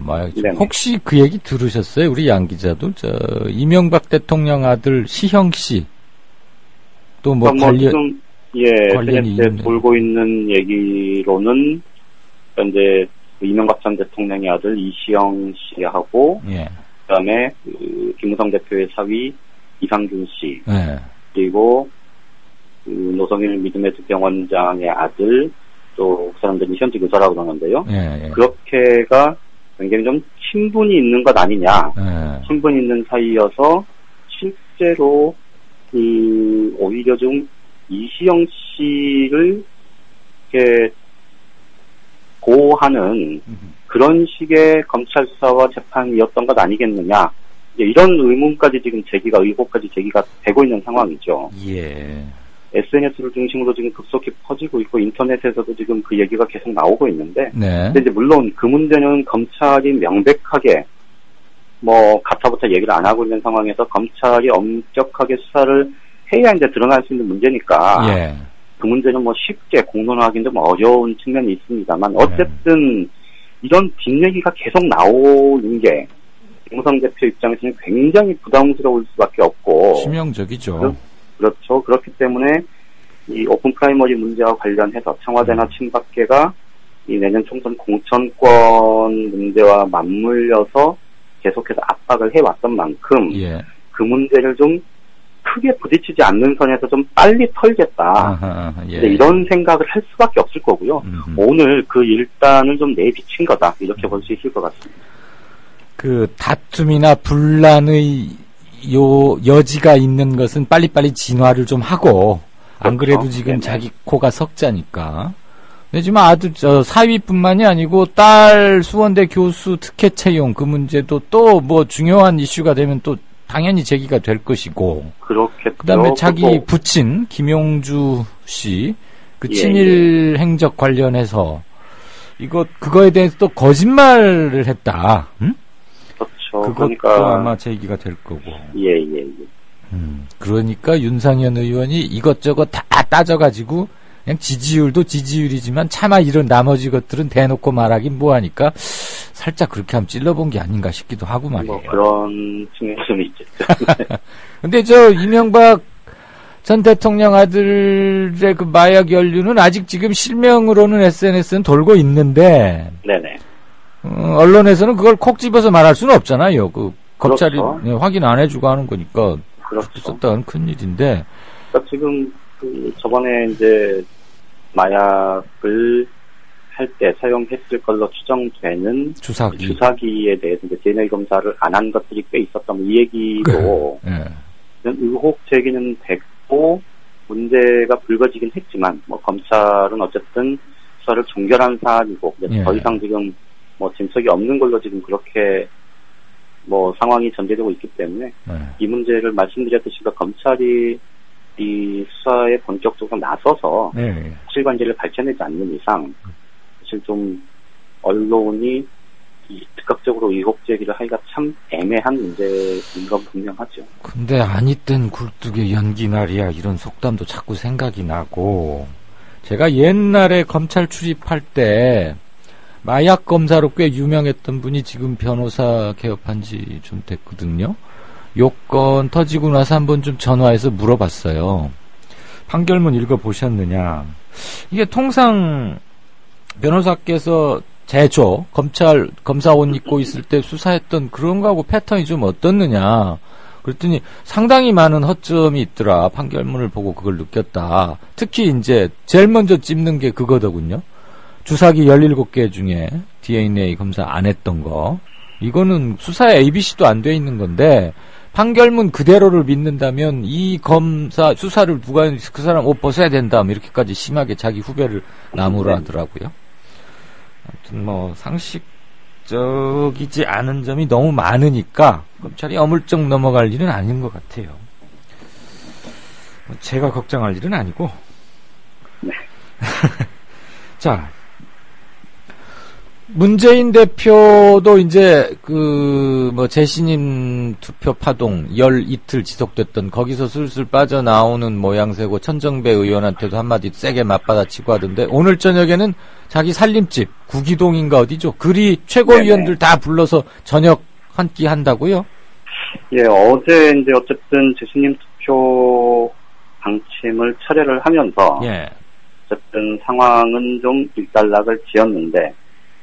혹시 그 얘기 들으셨어요? 우리 양 기자도 이명박 대통령 아들 시형 씨 또 뭐 지금 관련이 돌고 있는 얘기로는 현재 이명박 전 대통령의 아들 이시영 씨하고 그다음에 김무성 대표의 사위 이상균 씨 그리고 노성일 믿음의 병원장의 아들, 또 그 사람들이 현직 의사라고 그러는데요. 그렇게가 굉장히 좀 친분이 있는 것 아니냐. 친분이 있는 사이여서 실제로 오히려 좀 이시영 씨를 이렇게 보호하는 그런 식의 검찰 수사와 재판이었던 것 아니겠느냐. 이런 의문까지 지금 의혹까지 제기가 되고 있는 상황이죠. SNS를 중심으로 지금 급속히 퍼지고 있고 인터넷에서도 지금 그 얘기가 계속 나오고 있는데, 근데 이제 물론 그 문제는 검찰이 명백하게 뭐 가타부터 얘기를 안 하고 있는 상황에서 검찰이 엄격하게 수사를 해야 이제 드러날 수 있는 문제니까 그 문제는 뭐 쉽게 공론화하기는 좀 어려운 측면이 있습니다만 어쨌든 이런 뒷얘기가 계속 나오는 게 김무성 대표 입장에서는 굉장히 부담스러울 수밖에 없고 치명적이죠. 그렇죠. 그렇기 때문에 이 오픈 프라이머리 문제와 관련해서 청와대나 친박계가 이 내년 총선 공천권 문제와 맞물려서 계속해서 압박을 해왔던 만큼 그 문제를 좀 크게 부딪히지 않는 선에서 좀 빨리 털겠다. 이런 생각을 할 수밖에 없을 거고요. 오늘 그 일단을 좀 내비친 거다, 이렇게 볼 수 있을 것 같습니다. 그 다툼이나 분란의 여지가 있는 것은 빨리빨리 진화를 좀 하고, 안 그래도 지금 자기 코가 석자니까. 근데 지금 아들 사위뿐만이 아니고 딸 수원대 교수 특혜 채용 그 문제도 또 뭐 중요한 이슈가 되면 또 당연히 제기가 될 것이고. 그렇겠죠. 그다음에 자기 부친 김용주 씨 그 친일 행적 관련해서 그거에 대해서 또 거짓말을 했다. 응? 그렇죠. 그것도 그러니까 아마 제기가 될 거고. 그러니까 윤상현 의원이 이것저것 다 따져가지고 그냥 지지율도 지지율이지만 차마 이런 나머지 것들은 대놓고 말하긴 뭐하니까 살짝 그렇게 한번 찔러본 게 아닌가 싶기도 하고 말이에요. 뭐 그런 측면이 좀 있겠죠. 근데 저 이명박 전 대통령 아들의 그 마약 연루는 아직 지금 실명으로는 SNS는 돌고 있는데, 네네. 언론에서는 그걸 콕 집어서 말할 수는 없잖아요. 그 검찰이 그렇죠. 네, 확인 안 해주고 하는 거니까. 그렇죠. 썼다는 큰 일인데. 그러니까 지금 저번에 이제 마약을 할 때 사용했을 걸로 추정되는 주사기에 대해서 이제 DNA 검사를 안 한 것들이 꽤 있었던 이 얘기도 의혹 제기는 됐고 문제가 불거지긴 했지만 뭐 검찰은 어쨌든 수사를 종결한 사안이고 더 이상 지금 뭐 진척이 없는 걸로 지금 그렇게 뭐 상황이 전개되고 있기 때문에 이 문제를 말씀드렸듯이 검찰이 이 수사에 본격적으로 나서서 사실관계를 밝혀내지 않는 이상 사실 좀 언론이 즉각적으로 의혹 제기를 하기가 참 애매한 문제인 건 분명하죠. 근데 아니 땐 굴뚝의 연기 말이야 이런 속담도 자꾸 생각이 나고 제가 옛날에 검찰 출입할 때 마약 검사로 꽤 유명했던 분이 지금 변호사 개업한 지 좀 됐거든요. 요건 터지고 나서 한번 좀 전화해서 물어봤어요. 판결문 읽어보셨느냐. 이게 통상 변호사께서 제조, 검사 옷 입고 있을 때 수사했던 그런 거하고 패턴이 좀 어떻느냐. 그랬더니 상당히 많은 허점이 있더라. 판결문을 보고 그걸 느꼈다. 특히 이제 제일 먼저 찝는 게 그거더군요. 주사기 17개 중에 DNA 검사 안 했던 거. 이거는 수사에 ABC도 안 돼 있는 건데 판결문 그대로를 믿는다면 이 검사 수사를 누가 그 사람 옷 벗어야 된다 이렇게까지 심하게 자기 후배를 나무라 하더라고요. 아무튼 뭐 상식적이지 않은 점이 너무 많으니까 검찰이 어물쩍 넘어갈 일은 아닌 것 같아요. 제가 걱정할 일은 아니고. 자, 문재인 대표도 이제 재신임 투표 파동 열 이틀 지속됐던 거기서 슬슬 빠져나오는 모양새고 천정배 의원한테도 한마디 세게 맞받아치고 하던데 오늘 저녁에는 자기 살림집 구기동인가 어디죠? 그리 최고위원들 다 불러서 저녁 한 끼 한다고요? 예, 어제 이제 어쨌든 재신임 투표 방침을 철회를 하면서 어쨌든 상황은 좀 일단락을 지었는데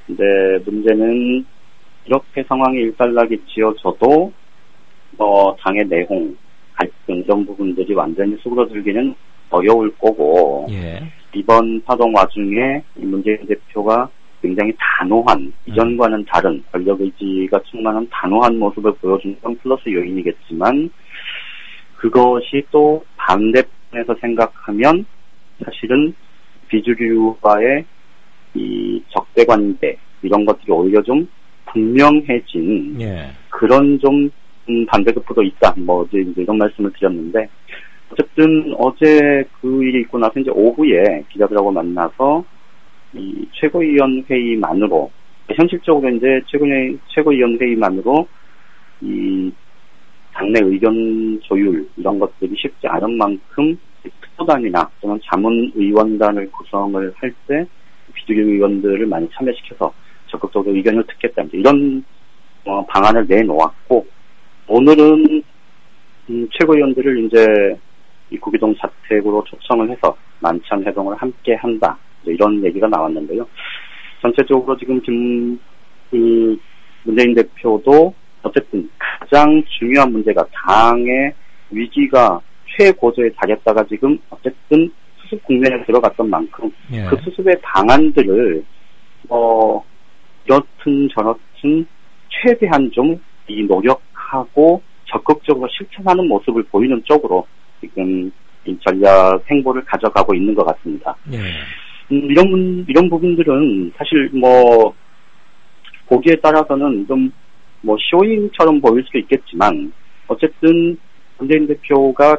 근데 문제는 이렇게 상황이 일단락이 지어져도 당의 내홍, 갈등 이런 부분들이 완전히 수그러들기는 어려울 거고 이번 파동 와중에 문재인 대표가 굉장히 단호한 이전과는 다른 권력 의지가 충만한 단호한 모습을 보여준 건 플러스 요인이겠지만 그것이 또 반대편에서 생각하면 사실은 비주류와의 이 적대관계 이런 것들이 오히려 좀 분명해진 그런 좀 반대급부도 있다. 이제 이런 말씀을 드렸는데 어쨌든 어제 그 일이 있고 나서 이제 오후에 기자들하고 만나서 이 최고위원 회의만으로 현실적으로 이제 최고위원 회의만으로 이 당내 의견 조율 이런 것들이 쉽지 않은 만큼 특보단이나 또는 자문의원단을 구성을 할 때 비주류 의원들을 많이 참여시켜서 적극적으로 의견을 듣겠다. 이런 방안을 내놓았고 오늘은 최고위원들을 이제 이 구기동 자택으로 초청을 해서 만찬 회동을 함께 한다. 이런 얘기가 나왔는데요. 전체적으로 지금 문재인 대표도 어쨌든 가장 중요한 문제가 당의 위기가 최고조에 달했다가 지금 어쨌든 수습 국면에 들어갔던 만큼 그 수습의 방안들을 이렇든 저렇든 최대한 좀 이 노력하고 적극적으로 실천하는 모습을 보이는 쪽으로 지금 이 전략 행보를 가져가고 있는 것 같습니다. 이런 부분들은 사실 보기에 따라서는 좀 쇼잉처럼 보일 수도 있겠지만 어쨌든 문재인 대표가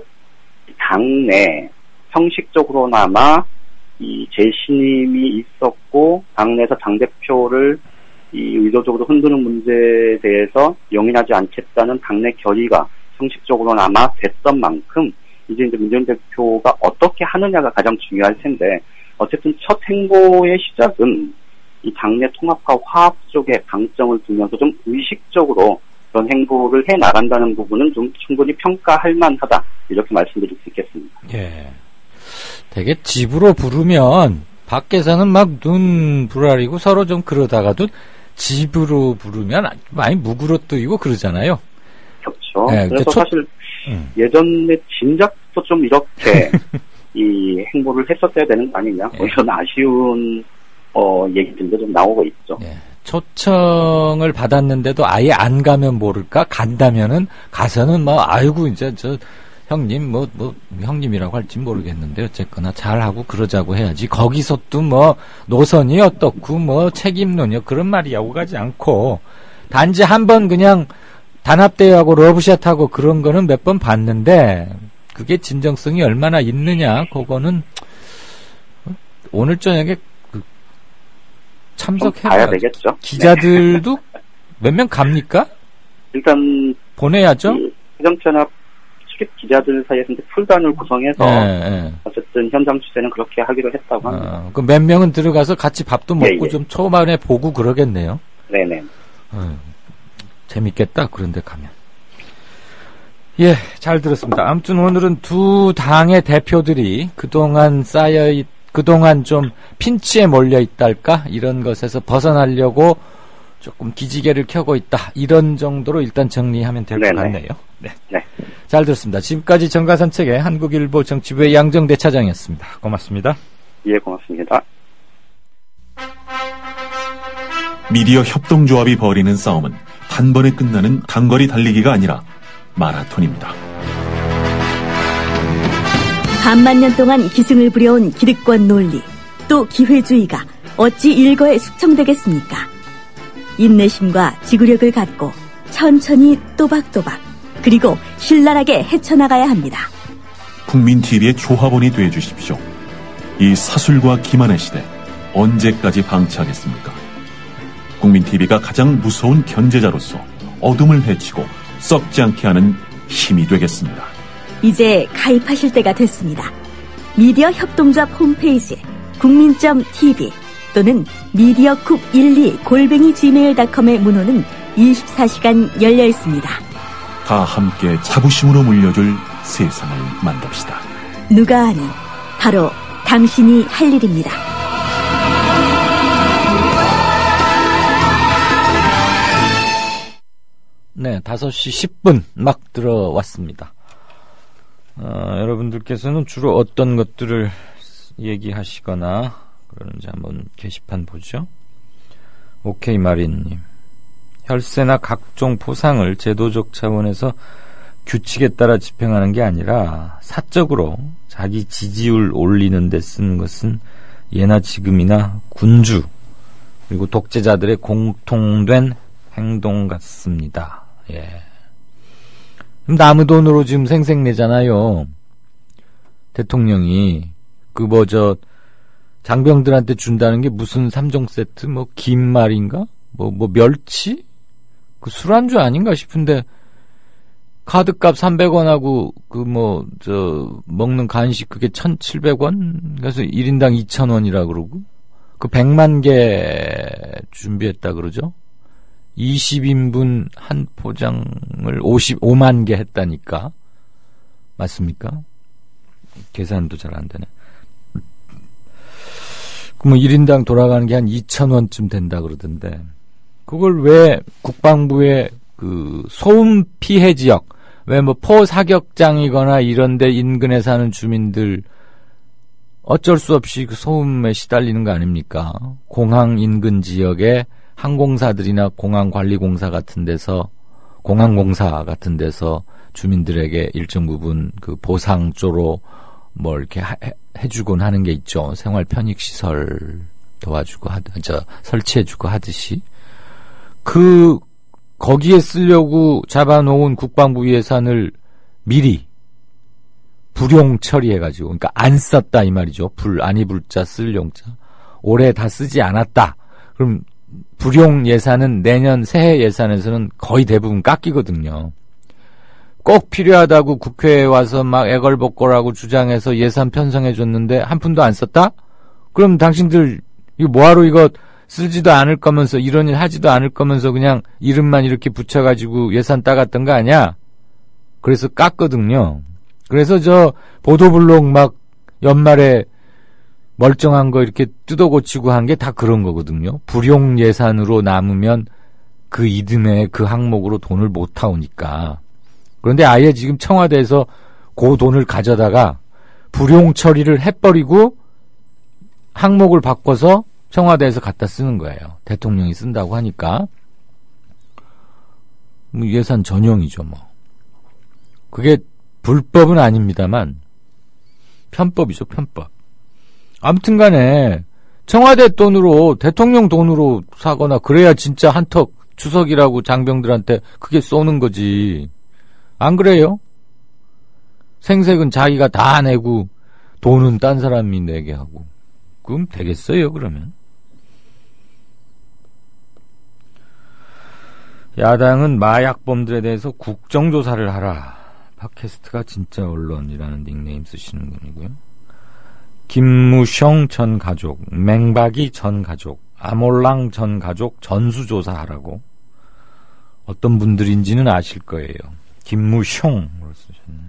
당내 형식적으로나마 이 재신임이 있었고 당내에서 당대표를 이 의도적으로 흔드는 문제에 대해서 용인하지 않겠다는 당내 결의가 형식적으로는 아마 됐던 만큼 이제 문재인 대표가 어떻게 하느냐가 가장 중요할 텐데 어쨌든 첫 행보의 시작은 이 당내 통합과 화합 쪽에 방점을 두면서 좀 의식적으로 그런 행보를 해 나간다는 부분은 좀 충분히 평가할 만하다 이렇게 말씀드릴 수 있겠습니다. 예. 되게 집으로 부르면 밖에서는 막 눈 부라리고 서로 좀 그러다가도 집으로 부르면 많이 무그러뜨이고 그러잖아요. 그렇죠. 예, 그래서 사실 예전에 진작부터 좀 이렇게 이 행보를 했었어야 되는 거 아니냐 뭐 이런 아쉬운 얘기들도 좀 나오고 있죠. 예. 초청을 받았는데도 아예 안 가면 모를까? 간다면은 가서는 뭐 아이고 이제 저 형님 뭐 형님이라고 할지 모르겠는데 어쨌거나 잘하고 그러자고 해야지. 거기서 또 뭐 노선이 어떻고 뭐 책임론이요 그런 말이 오가지 않고 단지 한번 그냥 단합대회하고 러브샷하고 그런 거는 몇 번 봤는데 그게 진정성이 얼마나 있느냐 그거는 오늘 저녁에 참석해봐야 되겠죠. 기자들도 몇 명 갑니까? 일단 보내야죠. 새정치연합 출입 기자들 사이에서 풀단을 구성해서 어쨌든 현장 취재는 그렇게 하기로 했다고 합니다. 그럼 몇 명은 들어가서 같이 밥도 먹고 좀 초반에 보고 그러겠네요. 네네. 재밌겠다. 그런데 가면. 예, 잘 들었습니다. 아무튼 오늘은 두 당의 대표들이 그동안 그동안 좀 핀치에 몰려 있달까? 이런 것에서 벗어나려고 조금 기지개를 켜고 있다. 이런 정도로 일단 정리하면 될 것 같네요. 네. 잘 들었습니다. 지금까지 정가산책의 한국일보 정치부의 양정대 차장이었습니다. 고맙습니다. 예, 고맙습니다. 미디어 협동조합이 벌이는 싸움은 단번에 끝나는 단거리 달리기가 아니라 마라톤입니다. 반만 년 동안 기승을 부려온 기득권 논리, 또 기회주의가 어찌 일거에 숙청되겠습니까? 인내심과 지구력을 갖고 천천히 또박또박 그리고 신랄하게 헤쳐나가야 합니다. 국민TV의 조합원이 되어주십시오. 이 사술과 기만의 시대 언제까지 방치하겠습니까? 국민TV가 가장 무서운 견제자로서 어둠을 헤치고 썩지 않게 하는 힘이 되겠습니다. 이제 가입하실 때가 됐습니다. 미디어 협동조합 홈페이지에 국민.tv 또는 mediacoup12@gmail.com의 문호는 24시간 열려 있습니다. 다 함께 자부심으로 물려줄 세상을 만듭시다. 누가 아닌 바로 당신이 할 일입니다. 네, 5시 10분 막 들어왔습니다. 여러분들께서는 주로 어떤 것들을 얘기하시거나 그러는지 한번 게시판 보죠. 오케이 마린님, 혈세나 각종 포상을 제도적 차원에서 규칙에 따라 집행하는 게 아니라 사적으로 자기 지지율 올리는 데 쓰는 것은 예나 지금이나 군주 그리고 독재자들의 공통된 행동 같습니다. 예. 남의 돈으로 지금 생색내잖아요. 대통령이 장병들한테 준다는 게 무슨 3종 세트 김말인가? 멸치? 그 술안주 아닌가 싶은데 카드값 300원하고 먹는 간식 그게 1,700원? 그래서 1인당 2,000원이라 그러고 그 100만 개 준비했다 그러죠? 20인분 한 포장을 55만 개 했다니까. 맞습니까? 계산도 잘 안 되네. 그럼 1인당 돌아가는 게 한 2,000원쯤 된다 그러던데. 그걸 왜 국방부의 소음 피해 지역, 왜 포사격장이거나 이런데 인근에 사는 주민들 어쩔 수 없이 소음에 시달리는 거 아닙니까? 공항 인근 지역에 항공사들이나 공항관리공사 같은 데서 공항공사 같은 데서 주민들에게 일정 부분 보상조로 이렇게 해주곤 하는 게 있죠. 생활 편익시설 도와주고 설치해주고 하듯이. 거기에 쓰려고 잡아놓은 국방부 예산을 미리 불용 처리해가지고, 그러니까 안 썼다 이 말이죠. 아니 불자 쓸 용자. 올해 다 쓰지 않았다. 그럼 불용 예산은 내년 새해 예산에서는 거의 대부분 깎이거든요. 꼭 필요하다고 국회에 와서 막 애걸복걸하고 주장해서 예산 편성해 줬는데 한 푼도 안 썼다? 그럼 당신들 이거 뭐하러 이거 쓰지도 않을 거면서 이런 일 하지도 않을 거면서 그냥 이름만 이렇게 붙여가지고 예산 따갔던 거 아니야? 그래서 깠거든요. 그래서 저 보도블록 막 연말에 멀쩡한 거 이렇게 뜯어고치고 한 게 다 그런 거거든요. 불용 예산으로 남으면 그 이듬해 그 항목으로 돈을 못 타오니까. 그런데 아예 지금 청와대에서 그 돈을 가져다가 불용 처리를 해버리고 항목을 바꿔서 청와대에서 갖다 쓰는 거예요. 대통령이 쓴다고 하니까. 예산 전용이죠, 뭐. 그게 불법은 아닙니다만 편법이죠, 편법. 아무튼 간에 청와대 돈으로 대통령 돈으로 사거나 그래야 진짜 한턱 추석이라고 장병들한테 그게 쏘는 거지. 안 그래요? 생색은 자기가 다 내고 돈은 딴 사람이 내게 하고. 그럼 되겠어요, 그러면? 야당은 마약범들에 대해서 국정조사를 하라. 팟캐스트가 진짜 언론이라는 닉네임 쓰시는 분이고요. 김무성 전 가족, 맹박이 전 가족, 아몰랑 전 가족 전수조사하라고. 어떤 분들인지는 아실 거예요. 김무성으로 쓰셨네.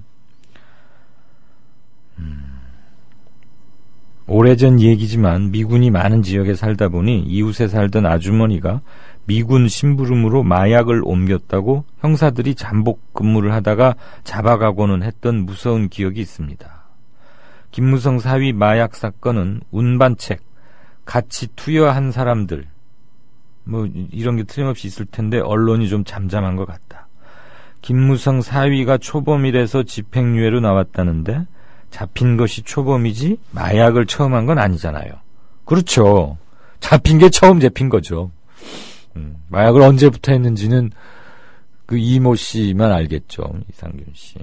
오래전 얘기지만 미군이 많은 지역에 살다 보니 이웃에 살던 아주머니가 미군 심부름으로 마약을 옮겼다고 형사들이 잠복 근무를 하다가 잡아가고는 했던 무서운 기억이 있습니다. 김무성 사위 마약 사건은 운반책, 같이 투여한 사람들, 뭐 이런 게 틀림없이 있을 텐데 언론이 좀 잠잠한 것 같다. 김무성 사위가 초범이라서 집행유예로 나왔다는데 잡힌 것이 초범이지 마약을 처음 한 건 아니잖아요. 그렇죠. 잡힌 게 처음 잡힌 거죠. 마약을 언제부터 했는지는 그 이모 씨만 알겠죠. 이상균 씨.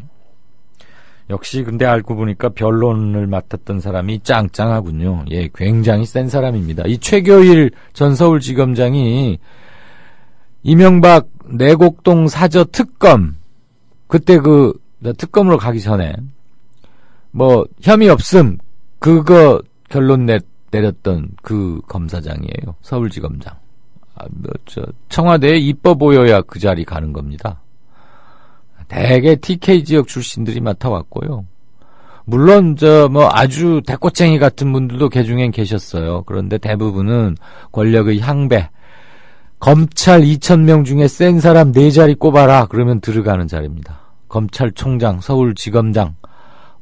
역시 근데 알고 보니까 변론을 맡았던 사람이 짱짱하군요. 예, 굉장히 센 사람입니다. 이 최교일 전 서울지검장이 이명박 내곡동 사저 특검, 그때 그 특검으로 가기 전에 뭐 혐의 없음 그거 결론 내렸던 그 검사장이에요. 서울지검장. 청와대에 이뻐 보여야 그 자리 가는 겁니다. 대개 TK 지역 출신들이 맡아왔고요. 물론 아주 대꼬챙이 같은 분들도 개중엔 계셨어요. 그런데 대부분은 권력의 향배, 검찰 2,000명 중에 센 사람 4자리 꼽아라 그러면 들어가는 자리입니다. 검찰총장, 서울지검장,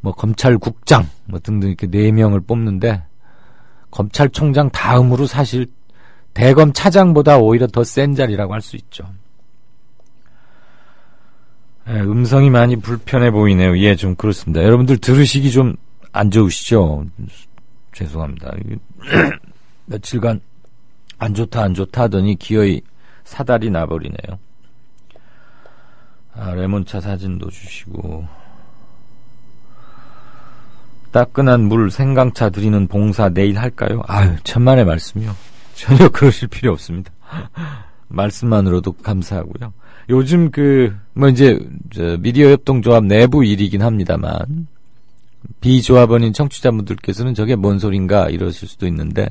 검찰국장 등등 이렇게 4명을 뽑는데 검찰총장 다음으로 사실 대검 차장보다 오히려 더 센 자리라고 할 수 있죠. 예, 음성이 많이 불편해 보이네요. 예, 좀 그렇습니다. 여러분들 들으시기 좀 안 좋으시죠? 죄송합니다. 며칠간 안 좋다 하더니 기어이 사달이 나버리네요. 레몬차 사진도 주시고, 따끈한 물 생강차 드리는 봉사 내일 할까요? 아유, 천만의 말씀이요. 전혀 그러실 필요 없습니다. 말씀만으로도 감사하고요. 요즘 미디어 협동조합 내부 일이긴 합니다만, 비조합원인 청취자분들께서는 저게 뭔 소린가 이러실 수도 있는데,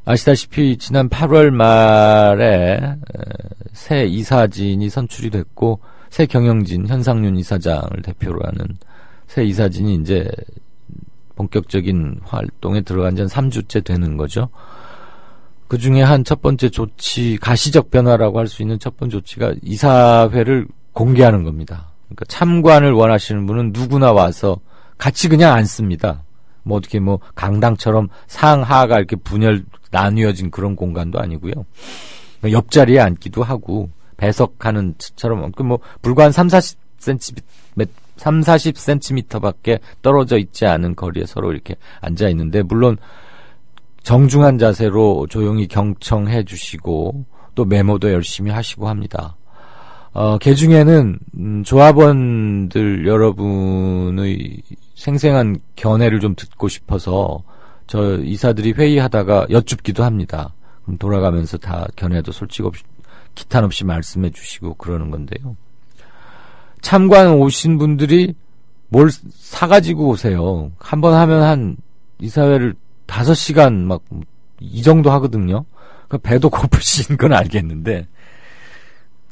아시다시피 지난 8월 말에 새 이사진이 선출이 됐고, 새 경영진 현상윤 이사장을 대표로 하는 새 이사진이 이제 본격적인 활동에 들어간 지 한 3주째 되는 거죠. 그 중에 한 첫 번째 조치, 가시적 변화라고 할 수 있는 첫 번째 조치가 이사회를 공개하는 겁니다. 그러니까 참관을 원하시는 분은 누구나 와서 같이 그냥 앉습니다. 어떻게 강당처럼 상하가 이렇게 분열, 나뉘어진 그런 공간도 아니고요. 옆자리에 앉기도 하고, 배석하는 처럼, 불과 한 40cm 밖에 떨어져 있지 않은 거리에 서로 이렇게 앉아 있는데, 물론, 정중한 자세로 조용히 경청해 주시고 또 메모도 열심히 하시고 합니다. 개중에는 조합원들 여러분의 생생한 견해를 좀 듣고 싶어서 저 이사들이 회의하다가 여쭙기도 합니다. 그럼 돌아가면서 다 견해도 솔직 없이 기탄 없이 말씀해 주시고 그러는 건데요. 참관 오신 분들이 뭘 사가지고 오세요. 한 번 하면 한 이사회를 5시간 막 이 정도 하거든요. 그러니까 배도 고프신 건 알겠는데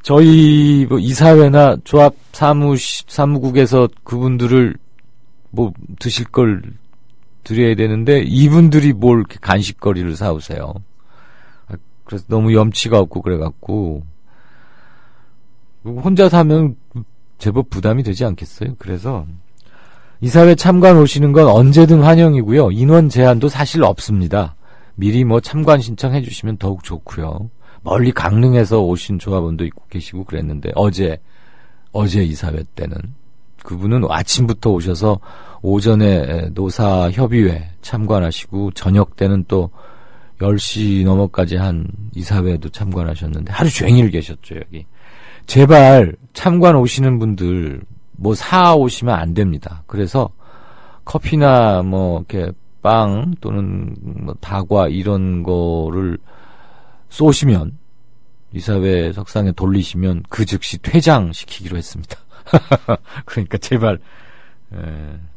저희 뭐 이사회나 조합 사무국에서 그분들을 뭐 드실 걸 드려야 되는데 이분들이 뭘 이렇게 간식거리를 사오세요. 그래서 너무 염치가 없고 그래갖고 혼자 사면 제법 부담이 되지 않겠어요? 그래서 이사회 참관 오시는 건 언제든 환영이고요. 인원 제한도 사실 없습니다. 미리 뭐 참관 신청해 주시면 더욱 좋고요. 멀리 강릉에서 오신 조합원도 있고 계시고 그랬는데 어제 이사회 때는 그분은 아침부터 오셔서 오전에 노사협의회 참관하시고 저녁 때는 또 10시 넘어까지 한 이사회도 참관하셨는데 하루 종일 계셨죠, 여기. 제발 참관 오시는 분들 뭐 사 오시면 안 됩니다. 그래서 커피나 뭐 이렇게 빵 또는 뭐 다과 이런 거를 쏘시면 이사회 석상에 돌리시면 그 즉시 퇴장시키기로 했습니다. 그러니까 제발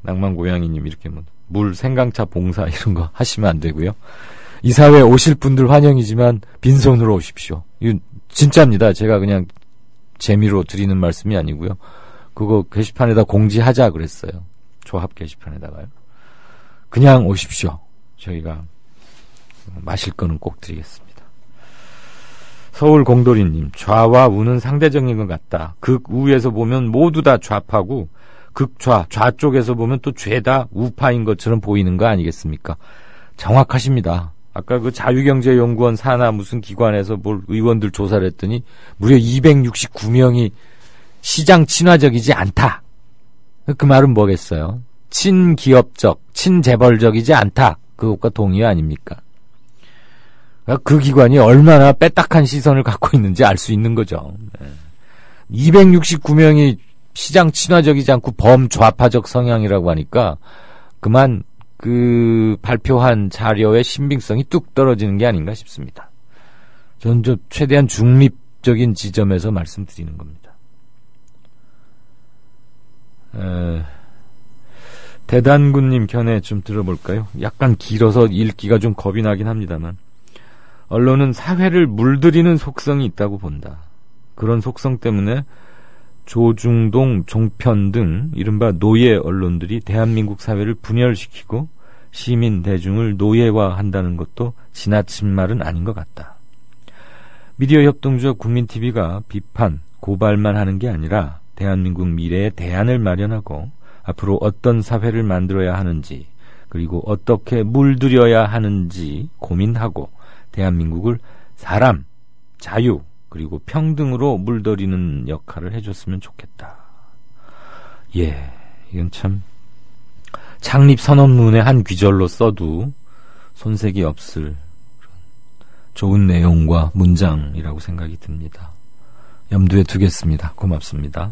낭만고양이님 이렇게 뭐 물 생강차 봉사 이런 거 하시면 안 되고요. 이사회 오실 분들 환영이지만 빈손으로 오십시오. 이거 진짜입니다. 제가 그냥 재미로 드리는 말씀이 아니고요. 그거 게시판에다 공지하자 그랬어요. 조합 게시판에다가요. 그냥 오십시오. 저희가 마실 거는 꼭 드리겠습니다. 서울공돌이님, 좌와 우는 상대적인 것 같다. 극우에서 보면 모두 다 좌파고 극좌, 좌쪽에서 보면 또 죄다 우파인 것처럼 보이는 거 아니겠습니까? 정확하십니다. 아까 그 자유경제연구원 산하 무슨 기관에서 뭘 의원들 조사를 했더니 무려 269명이 시장 친화적이지 않다. 그 말은 뭐겠어요? 친기업적, 친재벌적이지 않다. 그것과 동의 아닙니까? 그 기관이 얼마나 빼딱한 시선을 갖고 있는지 알 수 있는 거죠. 269명이 시장 친화적이지 않고 범좌파적 성향이라고 하니까 그만 그 발표한 자료의 신빙성이 뚝 떨어지는 게 아닌가 싶습니다. 전 최대한 중립적인 지점에서 말씀드리는 겁니다. 대단군님 견해 좀 들어볼까요? 약간 길어서 읽기가 좀 겁이 나긴 합니다만 언론은 사회를 물들이는 속성이 있다고 본다. 그런 속성 때문에 조중동, 종편 등 이른바 노예 언론들이 대한민국 사회를 분열시키고 시민 대중을 노예화한다는 것도 지나친 말은 아닌 것 같다. 미디어 협동조합 국민TV가 비판, 고발만 하는 게 아니라 대한민국 미래의 대안을 마련하고 앞으로 어떤 사회를 만들어야 하는지 그리고 어떻게 물들여야 하는지 고민하고 대한민국을 사람, 자유 그리고 평등으로 물들이는 역할을 해줬으면 좋겠다. 예, 이건 참 창립선언문의 한 귀절로 써도 손색이 없을 좋은 내용과 문장이라고 생각이 듭니다. 염두에 두겠습니다. 고맙습니다.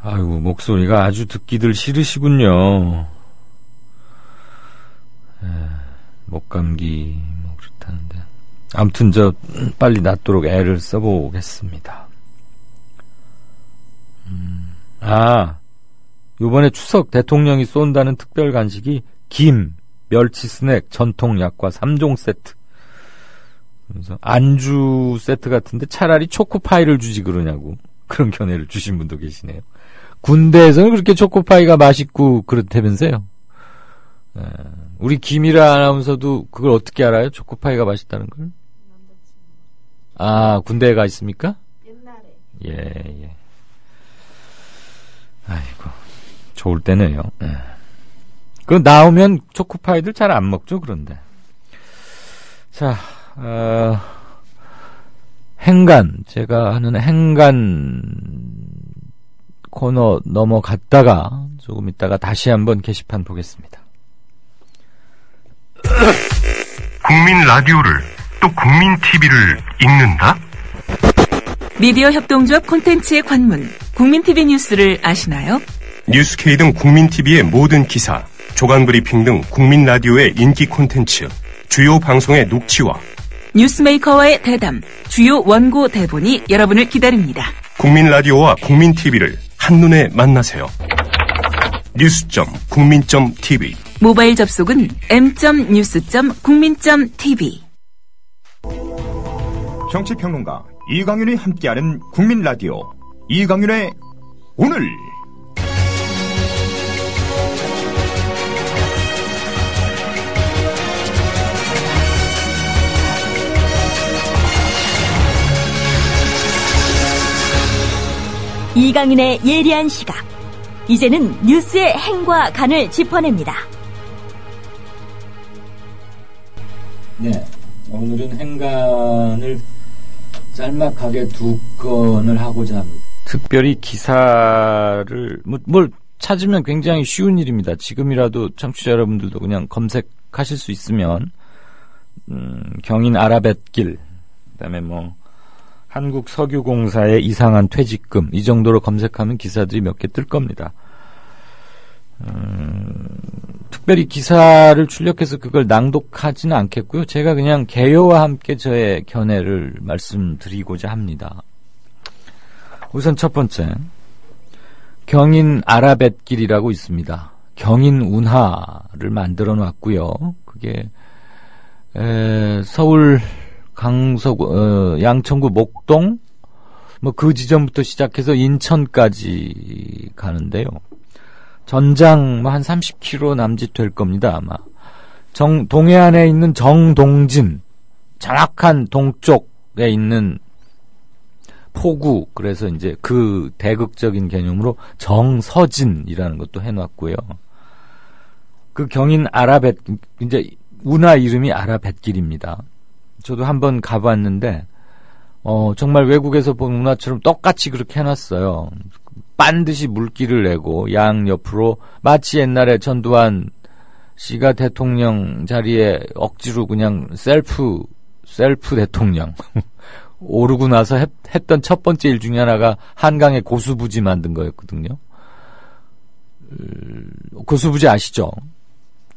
아이고, 목소리가 아주 듣기들 싫으시군요. 목감기 뭐 그렇다는데 아무튼 빨리 낫도록 애를 써보겠습니다. 요번에 추석 대통령이 쏜다는 특별 간식이 김, 멸치 스낵, 전통 약과 3종 세트. 그래서 안주 세트 같은데 차라리 초코파이를 주지 그러냐고 그런 견해를 주신 분도 계시네요. 군대에서는 그렇게 초코파이가 맛있고 그렇다면서요. 우리 김이라 아나운서도 그걸 어떻게 알아요? 초코파이가 맛있다는 걸? 아, 군대에 가 있습니까? 옛날에. 예. 아이고, 좋을 때네요. 그 나오면 초코파이들 잘 안 먹죠, 그런데. 자, 행간, 제가 하는 행간 코너 넘어갔다가 조금 있다가 다시 한번 게시판 보겠습니다. 국민 라디오를 또 국민 TV를 읽는다? 미디어 협동조합 콘텐츠의 관문, 국민 TV 뉴스를 아시나요? 뉴스K 등 국민 TV의 모든 기사, 조간 브리핑 등 국민 라디오의 인기 콘텐츠, 주요 방송의 녹취와 뉴스메이커와의 대담, 주요 원고 대본이 여러분을 기다립니다. 국민 라디오와 국민 TV를 한눈에 만나세요. news.국민.tv 모바일 접속은 m.news.국민.tv. 정치평론가 이강윤이 함께하는 국민 라디오 이강윤의 오늘. 이강윤의 예리한 시각. 이제는 뉴스의 행과 간을 짚어냅니다. 네, 오늘은 행간을 짤막하게 두 건을 하고자 합니다. 특별히 기사를 뭘 찾으면 굉장히 쉬운 일입니다. 지금이라도 청취자 여러분들도 그냥 검색하실 수 있으면 경인 아라뱃길, 그다음에 한국석유공사의 이상한 퇴직금, 이 정도로 검색하면 기사들이 몇 개 뜰 겁니다. 특별히 기사를 출력해서 그걸 낭독하지는 않겠고요. 제가 그냥 개요와 함께 저의 견해를 말씀드리고자 합니다. 우선 첫 번째, 경인 아라뱃길이라고 있습니다. 경인 운하를 만들어 놨고요. 그게 서울 강서구, 양천구 목동, 그 지점부터 시작해서 인천까지 가는데요. 전장 한 30km 남짓 될 겁니다, 아마. 동해안에 있는 정동진, 정확한 동쪽에 있는 포구, 그래서 이제 그 대극적인 개념으로 정서진이라는 것도 해놨고요. 그 경인 이제 운하 이름이 아라뱃길입니다. 저도 한번 가봤는데, 정말 외국에서 본 운하처럼 똑같이 그렇게 해놨어요. 반드시 물길을 내고, 양 옆으로, 마치 옛날에 전두환 씨가 대통령 자리에 억지로 그냥 셀프 대통령. 오르고 나서 했던 첫 번째 일 중에 하나가 한강에 고수부지 만든 거였거든요. 고수부지 아시죠?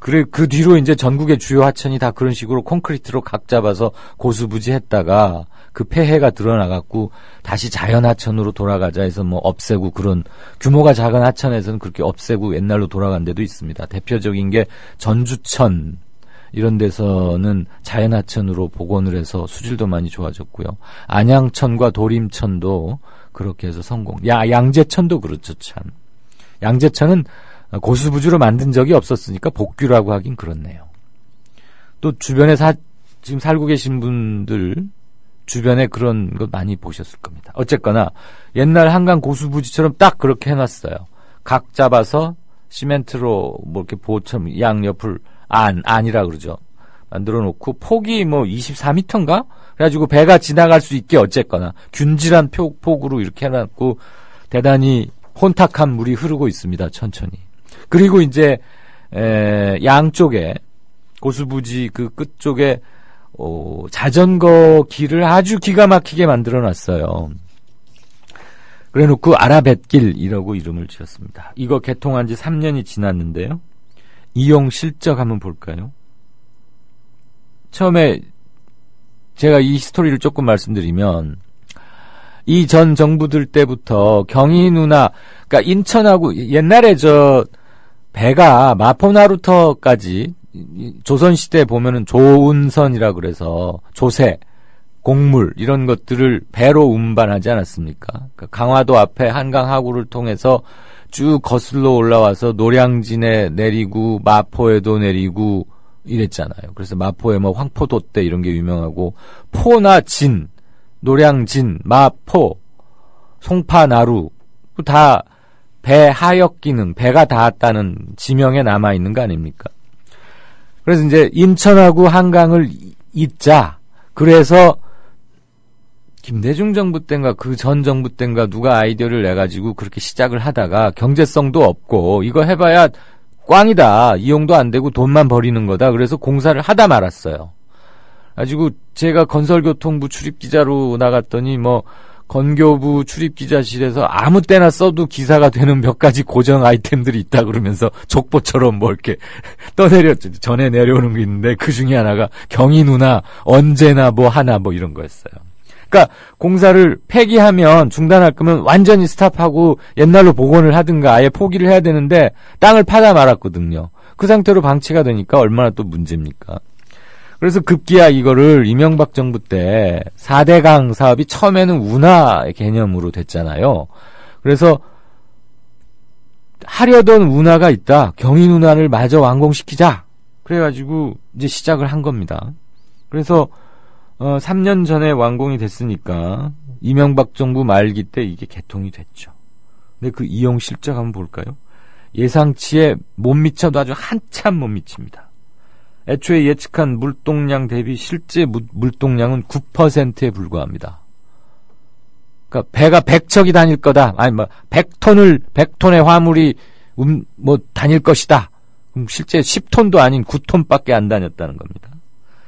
그래, 그 뒤로 이제 전국의 주요 하천이 다 그런 식으로 콘크리트로 각 잡아서 고수부지 했다가 그 폐해가 드러나갖고 다시 자연 하천으로 돌아가자 해서 없애고, 그런 규모가 작은 하천에서는 그렇게 없애고 옛날로 돌아간 데도 있습니다. 대표적인 게 전주천, 이런 데서는 자연 하천으로 복원을 해서 수질도 많이 좋아졌고요. 안양천과 도림천도 그렇게 해서 성공. 양재천도 그렇죠, 참. 양재천은 고수부지로 만든 적이 없었으니까 복귀라고 하긴 그렇네요. 또 주변에 지금 살고 계신 분들 주변에 그런 거 많이 보셨을 겁니다. 어쨌거나 옛날 한강 고수부지처럼 딱 그렇게 해놨어요. 각 잡아서 시멘트로 이렇게 보처럼 양옆을 안이라 그러죠. 만들어 놓고 폭이 24m인가? 그래가지고 배가 지나갈 수 있게 어쨌거나 균질한 폭으로 이렇게 해놨고 대단히 혼탁한 물이 흐르고 있습니다. 천천히. 그리고 이제 양쪽에 고수부지 그 끝쪽에 자전거 길을 아주 기가 막히게 만들어 놨어요. 그래 놓고 아라뱃길이라고 이름을 지었습니다. 이거 개통한 지 3년이 지났는데요. 이용 실적 한번 볼까요? 처음에 제가 이 스토리를 조금 말씀드리면, 이 전 정부들 때부터 경인 운하, 그러니까 인천하고 옛날에 배가 마포나루터까지 조선시대 보면은 조운선이라 그래서 조세, 곡물 이런 것들을 배로 운반하지 않았습니까? 그러니까 강화도 앞에 한강 하구를 통해서 쭉 거슬러 올라와서 노량진에 내리고 마포에도 내리고 이랬잖아요. 그래서 마포에 황포도대 이런 게 유명하고, 포나 진, 노량진, 마포, 송파나루 다 배 하역 기능, 배가 닿았다는 지명에 남아 있는 거 아닙니까? 그래서 이제 인천하고 한강을 잇자. 그래서 김대중 정부 때인가 그 전 정부 때인가 누가 아이디어를 내가지고 그렇게 시작을 하다가 경제성도 없고 이거 해봐야 꽝이다. 이용도 안 되고 돈만 버리는 거다. 그래서 공사를 하다 말았어요. 가지고 제가 건설교통부 출입기자로 나갔더니 건교부 출입기자실에서 아무 때나 써도 기사가 되는 몇 가지 고정 아이템들이 있다 그러면서 족보처럼 이렇게 전에 내려오는 게 있는데 그 중에 하나가 경인 운하 언제나 하나 이런 거였어요. 그러니까 공사를 폐기하면 중단할 거면 완전히 스탑하고 옛날로 복원을 하든가 아예 포기를 해야 되는데 땅을 파다 말았거든요. 그 상태로 방치가 되니까 얼마나 또 문제입니까? 그래서 급기야 이거를 이명박 정부 때 4대강 사업이 처음에는 운하 개념으로 됐잖아요. 그래서 하려던 운하가 있다. 경인 운하를 마저 완공시키자. 그래가지고 이제 시작을 한 겁니다. 그래서 3년 전에 완공이 됐으니까 이명박 정부 말기 때 이게 개통이 됐죠. 근데 그 이용 실적 한번 볼까요? 예상치에 못 미쳐도 아주 한참 못 미칩니다. 애초에 예측한 물동량 대비 실제 물동량은 9%에 불과합니다. 그러니까 배가 100척이 다닐 거다. 아니 100톤의 화물이 다닐 것이다. 그럼 실제 10톤도 아닌 9톤밖에 안 다녔다는 겁니다.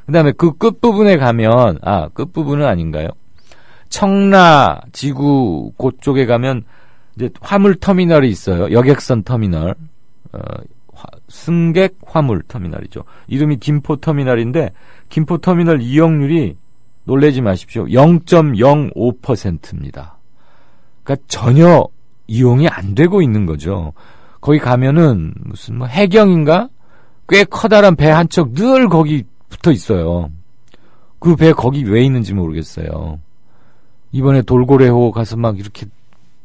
그다음에 그 끝부분에 가면 끝부분은 아닌가요? 청라 지구 그쪽에 가면 이제 화물 터미널이 있어요. 여객선 터미널. 승객 화물 터미널이죠. 이름이 김포터미널인데 김포터미널 이용률이 놀라지 마십시오. 0.05%입니다. 그러니까 전혀 이용이 안 되고 있는 거죠. 거기 가면은 무슨 해경인가? 꽤 커다란 배 한 척 늘 거기 붙어 있어요. 그 배 거기 왜 있는지 모르겠어요. 이번에 돌고래호 가서 막 이렇게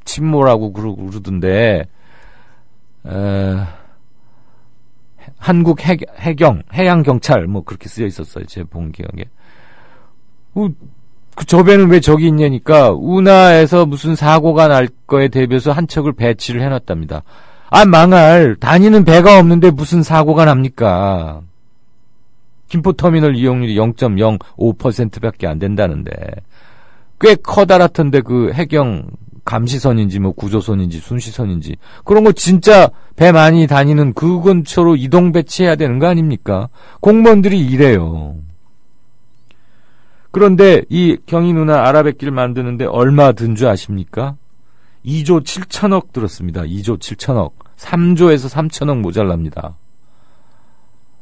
침몰하고 그러던데 한국 해양경찰 그렇게 쓰여 있었어요. 제 본 기억에. 저 배는 왜 저기 있냐니까 운하에서 무슨 사고가 날 거에 대비해서 한 척을 배치를 해놨답니다. 망할. 다니는 배가 없는데 무슨 사고가 납니까? 김포터미널 이용률이 0.05%밖에 안 된다는데 꽤 커다랗던데 그 해경 감시선인지 구조선인지 순시선인지 그런 거 진짜 배 많이 다니는 그 근처로 이동 배치해야 되는 거 아닙니까? 공무원들이 이래요. 그런데 이 경인 운하 아라뱃길 만드는데 얼마 든 줄 아십니까? 2조 7천억 들었습니다. 2조 7천억. 3조에서 3천억 모자랍니다.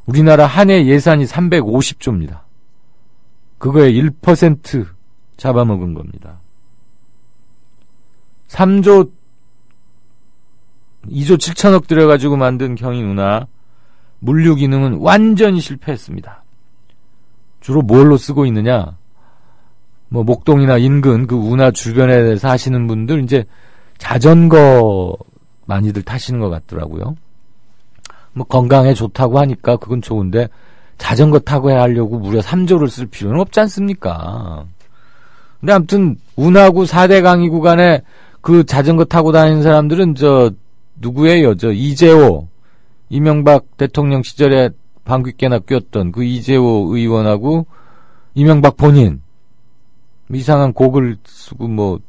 우리나라 한 해 예산이 350조입니다. 그거에 1% 잡아먹은 겁니다. 2조 7천억 들여가지고 만든 경인 운하 물류 기능은 완전히 실패했습니다. 주로 뭘로 쓰고 있느냐? 목동이나 인근 그 운하 주변에 사시는 분들 이제 자전거 많이들 타시는 것 같더라고요. 건강에 좋다고 하니까 그건 좋은데 자전거 타고 하려고 무려 3조를 쓸 필요는 없지 않습니까? 근데 아무튼 운하구 4대강이 구간에 그 자전거 타고 다니는 사람들은 누구예요? 이재호 이명박 대통령 시절에 방귀깨나 꼈던 그 이재호 의원하고 이명박 본인 이상한 곡을 쓰고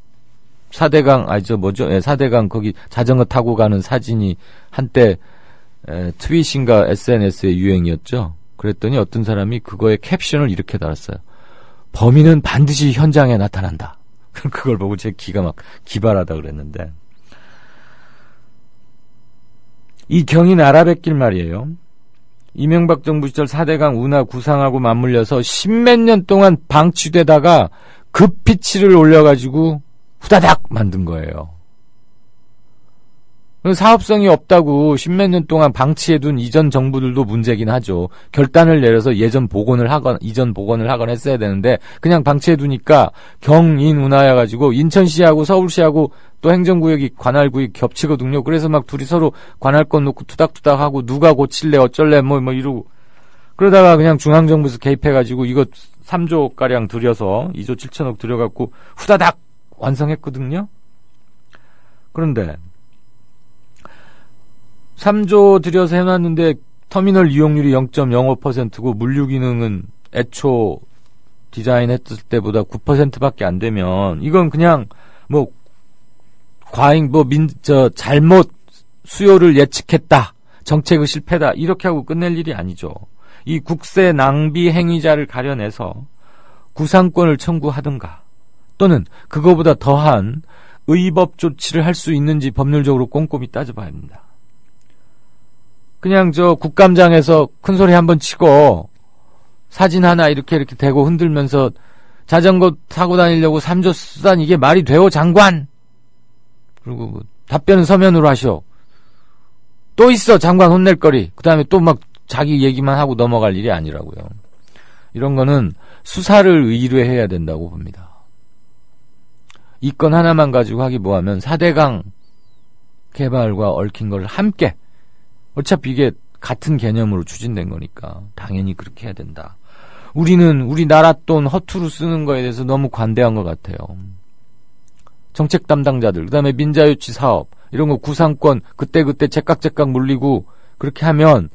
4대강 4대강 거기 자전거 타고 가는 사진이 한때 트윗인가 SNS의 유행이었죠. 그랬더니 어떤 사람이 그거에 캡션을 이렇게 달았어요. 범인은 반드시 현장에 나타난다. 그걸 보고 제 기가 막 기발하다 그랬는데 이 경인 아라뱃길 말이에요. 이명박 정부 시절 4대강 운하 구상하고 맞물려서 10몇 년 동안 방치되다가 급피치를 올려가지고 후다닥 만든 거예요. 사업성이 없다고 10몇 년 동안 방치해둔 이전 정부들도 문제긴 하죠. 결단을 내려서 이전 복원을 하거나 했어야 되는데 그냥 방치해두니까 경인 운하여가지고 인천시하고 서울시하고 또 행정구역이 관할구역이 겹치거든요. 그래서 막 둘이 서로 관할권 놓고 투닥투닥하고 누가 고칠래 어쩔래 이러고 그러다가 그냥 중앙정부에서 개입해가지고 이거 3조가량 들여서 2조 7천억 들여갖고 후다닥 완성했거든요. 그런데 3조 들여서 해놨는데 터미널 이용률이 0.05%고 물류 기능은 애초 디자인했을 때보다 9%밖에 안 되면 이건 그냥 과잉 잘못 수요를 예측했다. 정책의 실패다. 이렇게 하고 끝낼 일이 아니죠. 이 국세 낭비 행위자를 가려내서 구상권을 청구하든가 또는 그거보다 더한 의법 조치를 할 수 있는지 법률적으로 꼼꼼히 따져봐야 합니다. 그냥 국감장에서 큰 소리 한번 치고 사진 하나 이렇게 대고 흔들면서 자전거 타고 다니려고 삼조수단 이게 말이 돼요, 장관? 그리고 뭐 답변은 서면으로 하시오. 또 있어, 장관 혼낼 거리. 그 다음에 또 막 자기 얘기만 하고 넘어갈 일이 아니라고요. 이런 거는 수사를 의뢰해야 된다고 봅니다. 이 건 하나만 가지고 하기 뭐하면 4대강 개발과 얽힌 걸 함께, 어차피 이게 같은 개념으로 추진된 거니까 당연히 그렇게 해야 된다. 우리는 우리 나라 돈 허투루 쓰는 거에 대해서 너무 관대한 것 같아요. 정책 담당자들, 그 다음에 민자유치 사업 이런 거 구상권 그때그때 제깍제깍 물리고 그렇게 하면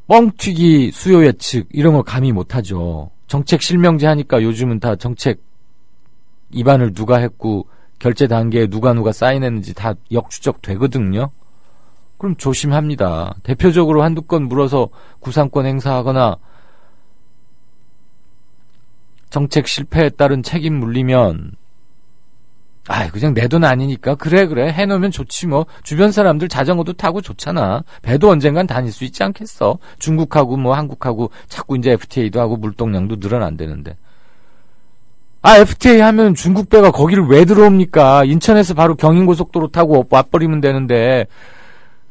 뻥튀기 수요 예측 이런 거 감히 못하죠. 정책 실명제 하니까 요즘은 다 정책 입안을 누가 했고 결제 단계에 누가 사인했는지 다 역추적 되거든요. 그럼 조심합니다. 대표적으로 한두 건 물어서 구상권 행사하거나 정책 실패에 따른 책임 물리면 그냥 내 돈 아니니까 그래 해놓으면 좋지 뭐. 주변 사람들 자전거도 타고 좋잖아. 배도 언젠간 다닐 수 있지 않겠어. 중국하고 뭐 한국하고 자꾸 이제 FTA도 하고 물동량도 늘어난다는데. FTA 하면 중국 배가 거기를 왜 들어옵니까? 인천에서 바로 경인고속도로 타고 와버리면 되는데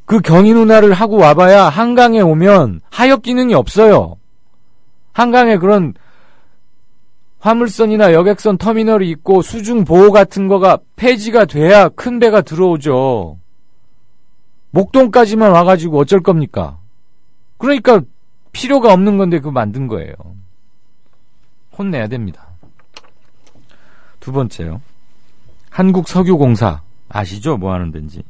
그 경인 운하를 하고 와봐야 한강에 오면 하역 기능이 없어요. 한강에 그런 화물선이나 여객선 터미널이 있고 수중 보호 같은 거가 폐지가 돼야 큰 배가 들어오죠. 목동까지만 와가지고 어쩔 겁니까? 그러니까 필요가 없는 건데 그거 만든 거예요. 혼내야 됩니다. 두 번째요. 한국석유공사 아시죠? 뭐 하는 데인지.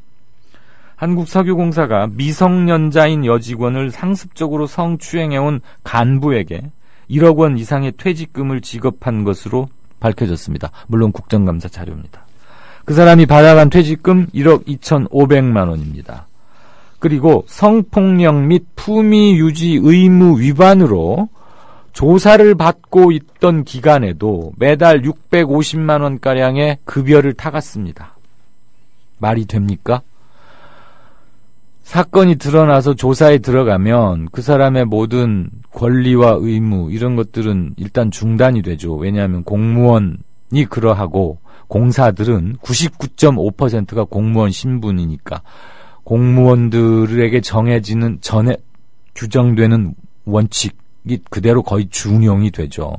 한국석유공사가 미성년자인 여직원을 상습적으로 성추행해온 간부에게 1억 원 이상의 퇴직금을 지급한 것으로 밝혀졌습니다. 물론 국정감사 자료입니다. 그 사람이 받아간 퇴직금 1억 2,500만 원입니다. 그리고 성폭력 및 품위 유지 의무 위반으로 조사를 받고 있던 기간에도 매달 650만 원가량의 급여를 타갔습니다. 말이 됩니까? 사건이 드러나서 조사에 들어가면 그 사람의 모든 권리와 의무 이런 것들은 일단 중단이 되죠. 왜냐하면 공무원이 그러하고 공사들은 99.5%가 공무원 신분이니까 공무원들에게 정해지는 전에 규정되는 원칙이 그대로 거의 준용이 되죠.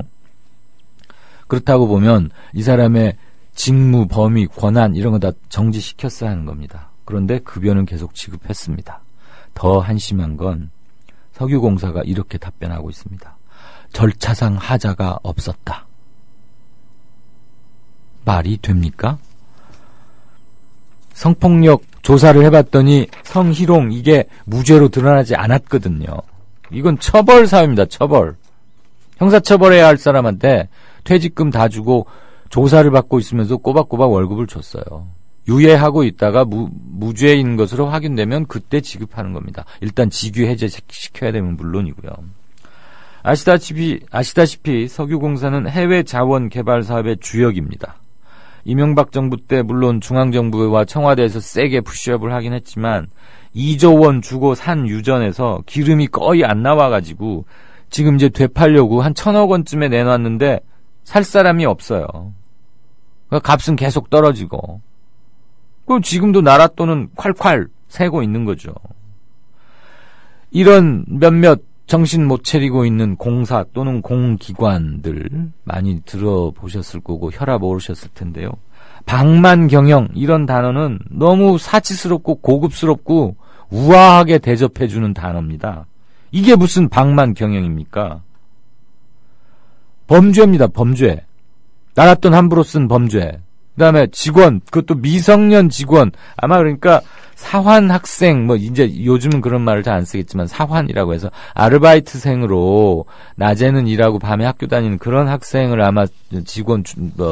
그렇다고 보면 이 사람의 직무, 범위, 권한 이런 거 다 정지시켰어야 하는 겁니다. 그런데 급여는 계속 지급했습니다. 더 한심한 건 석유공사가 이렇게 답변하고 있습니다. 절차상 하자가 없었다. 말이 됩니까? 성폭력 조사를 해봤더니 성희롱 이게 무죄로 드러나지 않았거든요. 이건 처벌 사유입니다. 처벌. 형사처벌해야 할 사람한테 퇴직금 다 주고 조사를 받고 있으면서 꼬박꼬박 월급을 줬어요. 유예하고 있다가 무죄인 것으로 확인되면 그때 지급하는 겁니다. 일단 직위 해제시켜야 되면 물론이고요. 아시다시피 석유공사는 해외 자원 개발 사업의 주역입니다. 이명박 정부 때 물론 중앙정부와 청와대에서 세게 푸시업을 하긴 했지만 2조 원 주고 산 유전에서 기름이 거의 안 나와가지고 지금 이제 되팔려고 한 1,000억 원쯤에 내놨는데 살 사람이 없어요. 값은 계속 떨어지고 그럼 지금도 나라 돈은 콸콸 새고 있는 거죠. 이런 몇몇 정신 못 차리고 있는 공사 또는 공기관들 많이 들어보셨을 거고 혈압 오르셨을 텐데요. 방만 경영 이런 단어는 너무 사치스럽고 고급스럽고 우아하게 대접해주는 단어입니다. 이게 무슨 방만 경영입니까? 범죄입니다. 범죄. 나라 돈 함부로 쓴 범죄. 그 다음에 직원, 그것도 미성년 직원. 아마 그러니까 사환 학생, 뭐 이제 요즘은 그런 말을 잘 안 쓰겠지만 사환이라고 해서 아르바이트생으로 낮에는 일하고 밤에 학교 다니는 그런 학생을 아마 직원,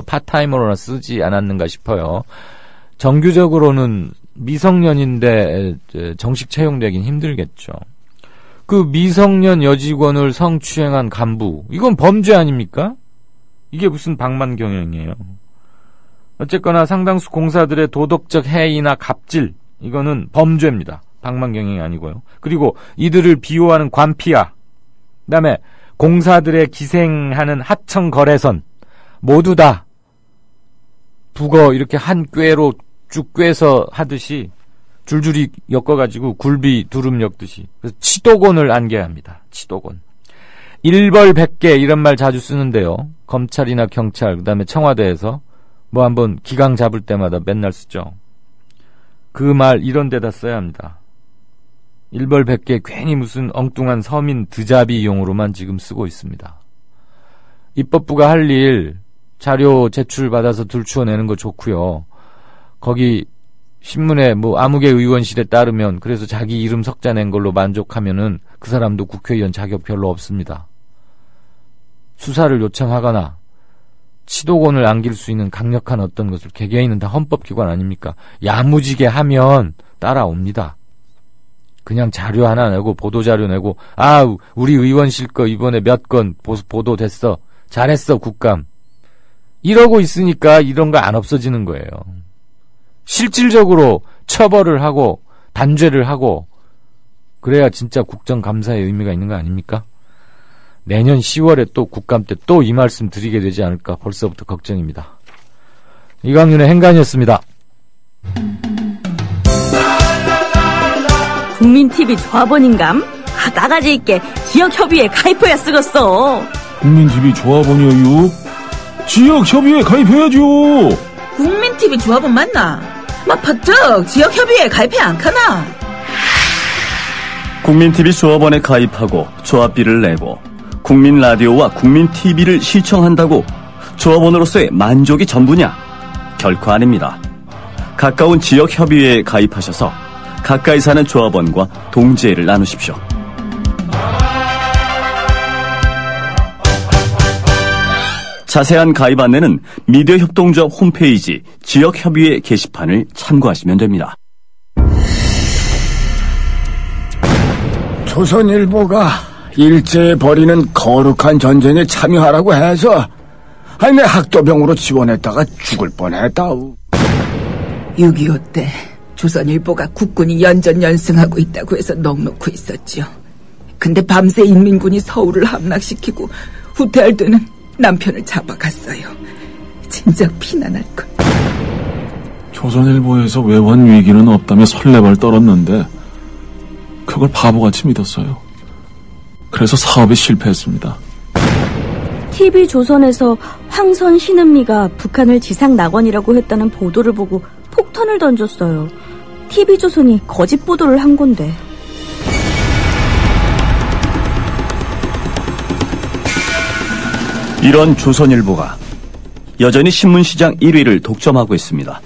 파타이머로나 쓰지 않았는가 싶어요. 정규적으로는 미성년인데 정식 채용되긴 힘들겠죠. 그 미성년 여직원을 성추행한 간부, 이건 범죄 아닙니까? 이게 무슨 방만 경영이에요. 어쨌거나 상당수 공사들의 도덕적 해이나 갑질, 이거는 범죄입니다. 방만 경영이 아니고요. 그리고 이들을 비호하는 관피아, 그 다음에 공사들의 기생하는 하청 거래선 모두 다 북어 이렇게 한 꾀로 쭉 꿰서 하듯이 줄줄이 엮어가지고 굴비 두릅 엮듯이 그래서 치도곤을 안개합니다. 치도곤. 일벌백계 이런 말 자주 쓰는데요. 검찰이나 경찰 그다음에 청와대에서 뭐 한번 기강 잡을 때마다 맨날 쓰죠. 그 말 이런 데다 써야 합니다. 일벌백계 괜히 무슨 엉뚱한 서민 드자비용으로만 지금 쓰고 있습니다. 입법부가 할 일 자료 제출받아서 들추어내는 거 좋고요. 거기 신문에 뭐 아무개 의원실에 따르면 그래서 자기 이름 석자 낸 걸로 만족하면은 그 사람도 국회의원 자격 별로 없습니다. 수사를 요청하거나 치도곤을 안길 수 있는 강력한 어떤 것을 개개인은 다 헌법기관 아닙니까? 야무지게 하면 따라옵니다. 그냥 자료 하나 내고 보도자료 내고 우리 의원실 거 이번에 몇 건 보도됐어. 잘했어 국감. 이러고 있으니까 이런 거 안 없어지는 거예요. 실질적으로 처벌을 하고 단죄를 하고 그래야 진짜 국정감사의 의미가 있는 거 아닙니까? 내년 10월에 또 국감 때 또 이 말씀 드리게 되지 않을까 벌써부터 걱정입니다. 이강윤의 행간이었습니다. 국민TV 조합원인감? 나가지 있게 지역협의회에 가입해야 쓰겠어. 국민TV 조합원이요? 지역협의회에 가입해야죠. 국민TV 조합원 맞나? 막 퍼뜩 지역협의회에 가입해 안 카나? 국민TV 조합원에 가입하고 조합비를 내고 국민라디오와 국민TV를 시청한다고 조합원으로서의 만족이 전부냐? 결코 아닙니다. 가까운 지역협의회에 가입하셔서 가까이 사는 조합원과 동지애를 나누십시오. 자세한 가입 안내는 미디어협동조합 홈페이지 지역협의회 게시판을 참고하시면 됩니다. 조선일보가 일제에 벌이는 거룩한 전쟁에 참여하라고 해서 내 학도병으로 지원했다가 죽을 뻔했다우. 6.25 때 조선일보가 국군이 연전연승하고 있다고 해서 넋놓고 있었죠. 근데 밤새 인민군이 서울을 함락시키고 후퇴할 때는 남편을 잡아갔어요. 진작 피난할걸. 조선일보에서 외환 위기는 없다며 설레발 떨었는데 그걸 바보같이 믿었어요. 그래서 사업에 실패했습니다. TV조선에서 황선 신은미가 북한을 지상낙원이라고 했다는 보도를 보고 폭탄을 던졌어요. TV조선이 거짓 보도를 한 건데. 이런 조선일보가 여전히 신문시장 1위를 독점하고 있습니다.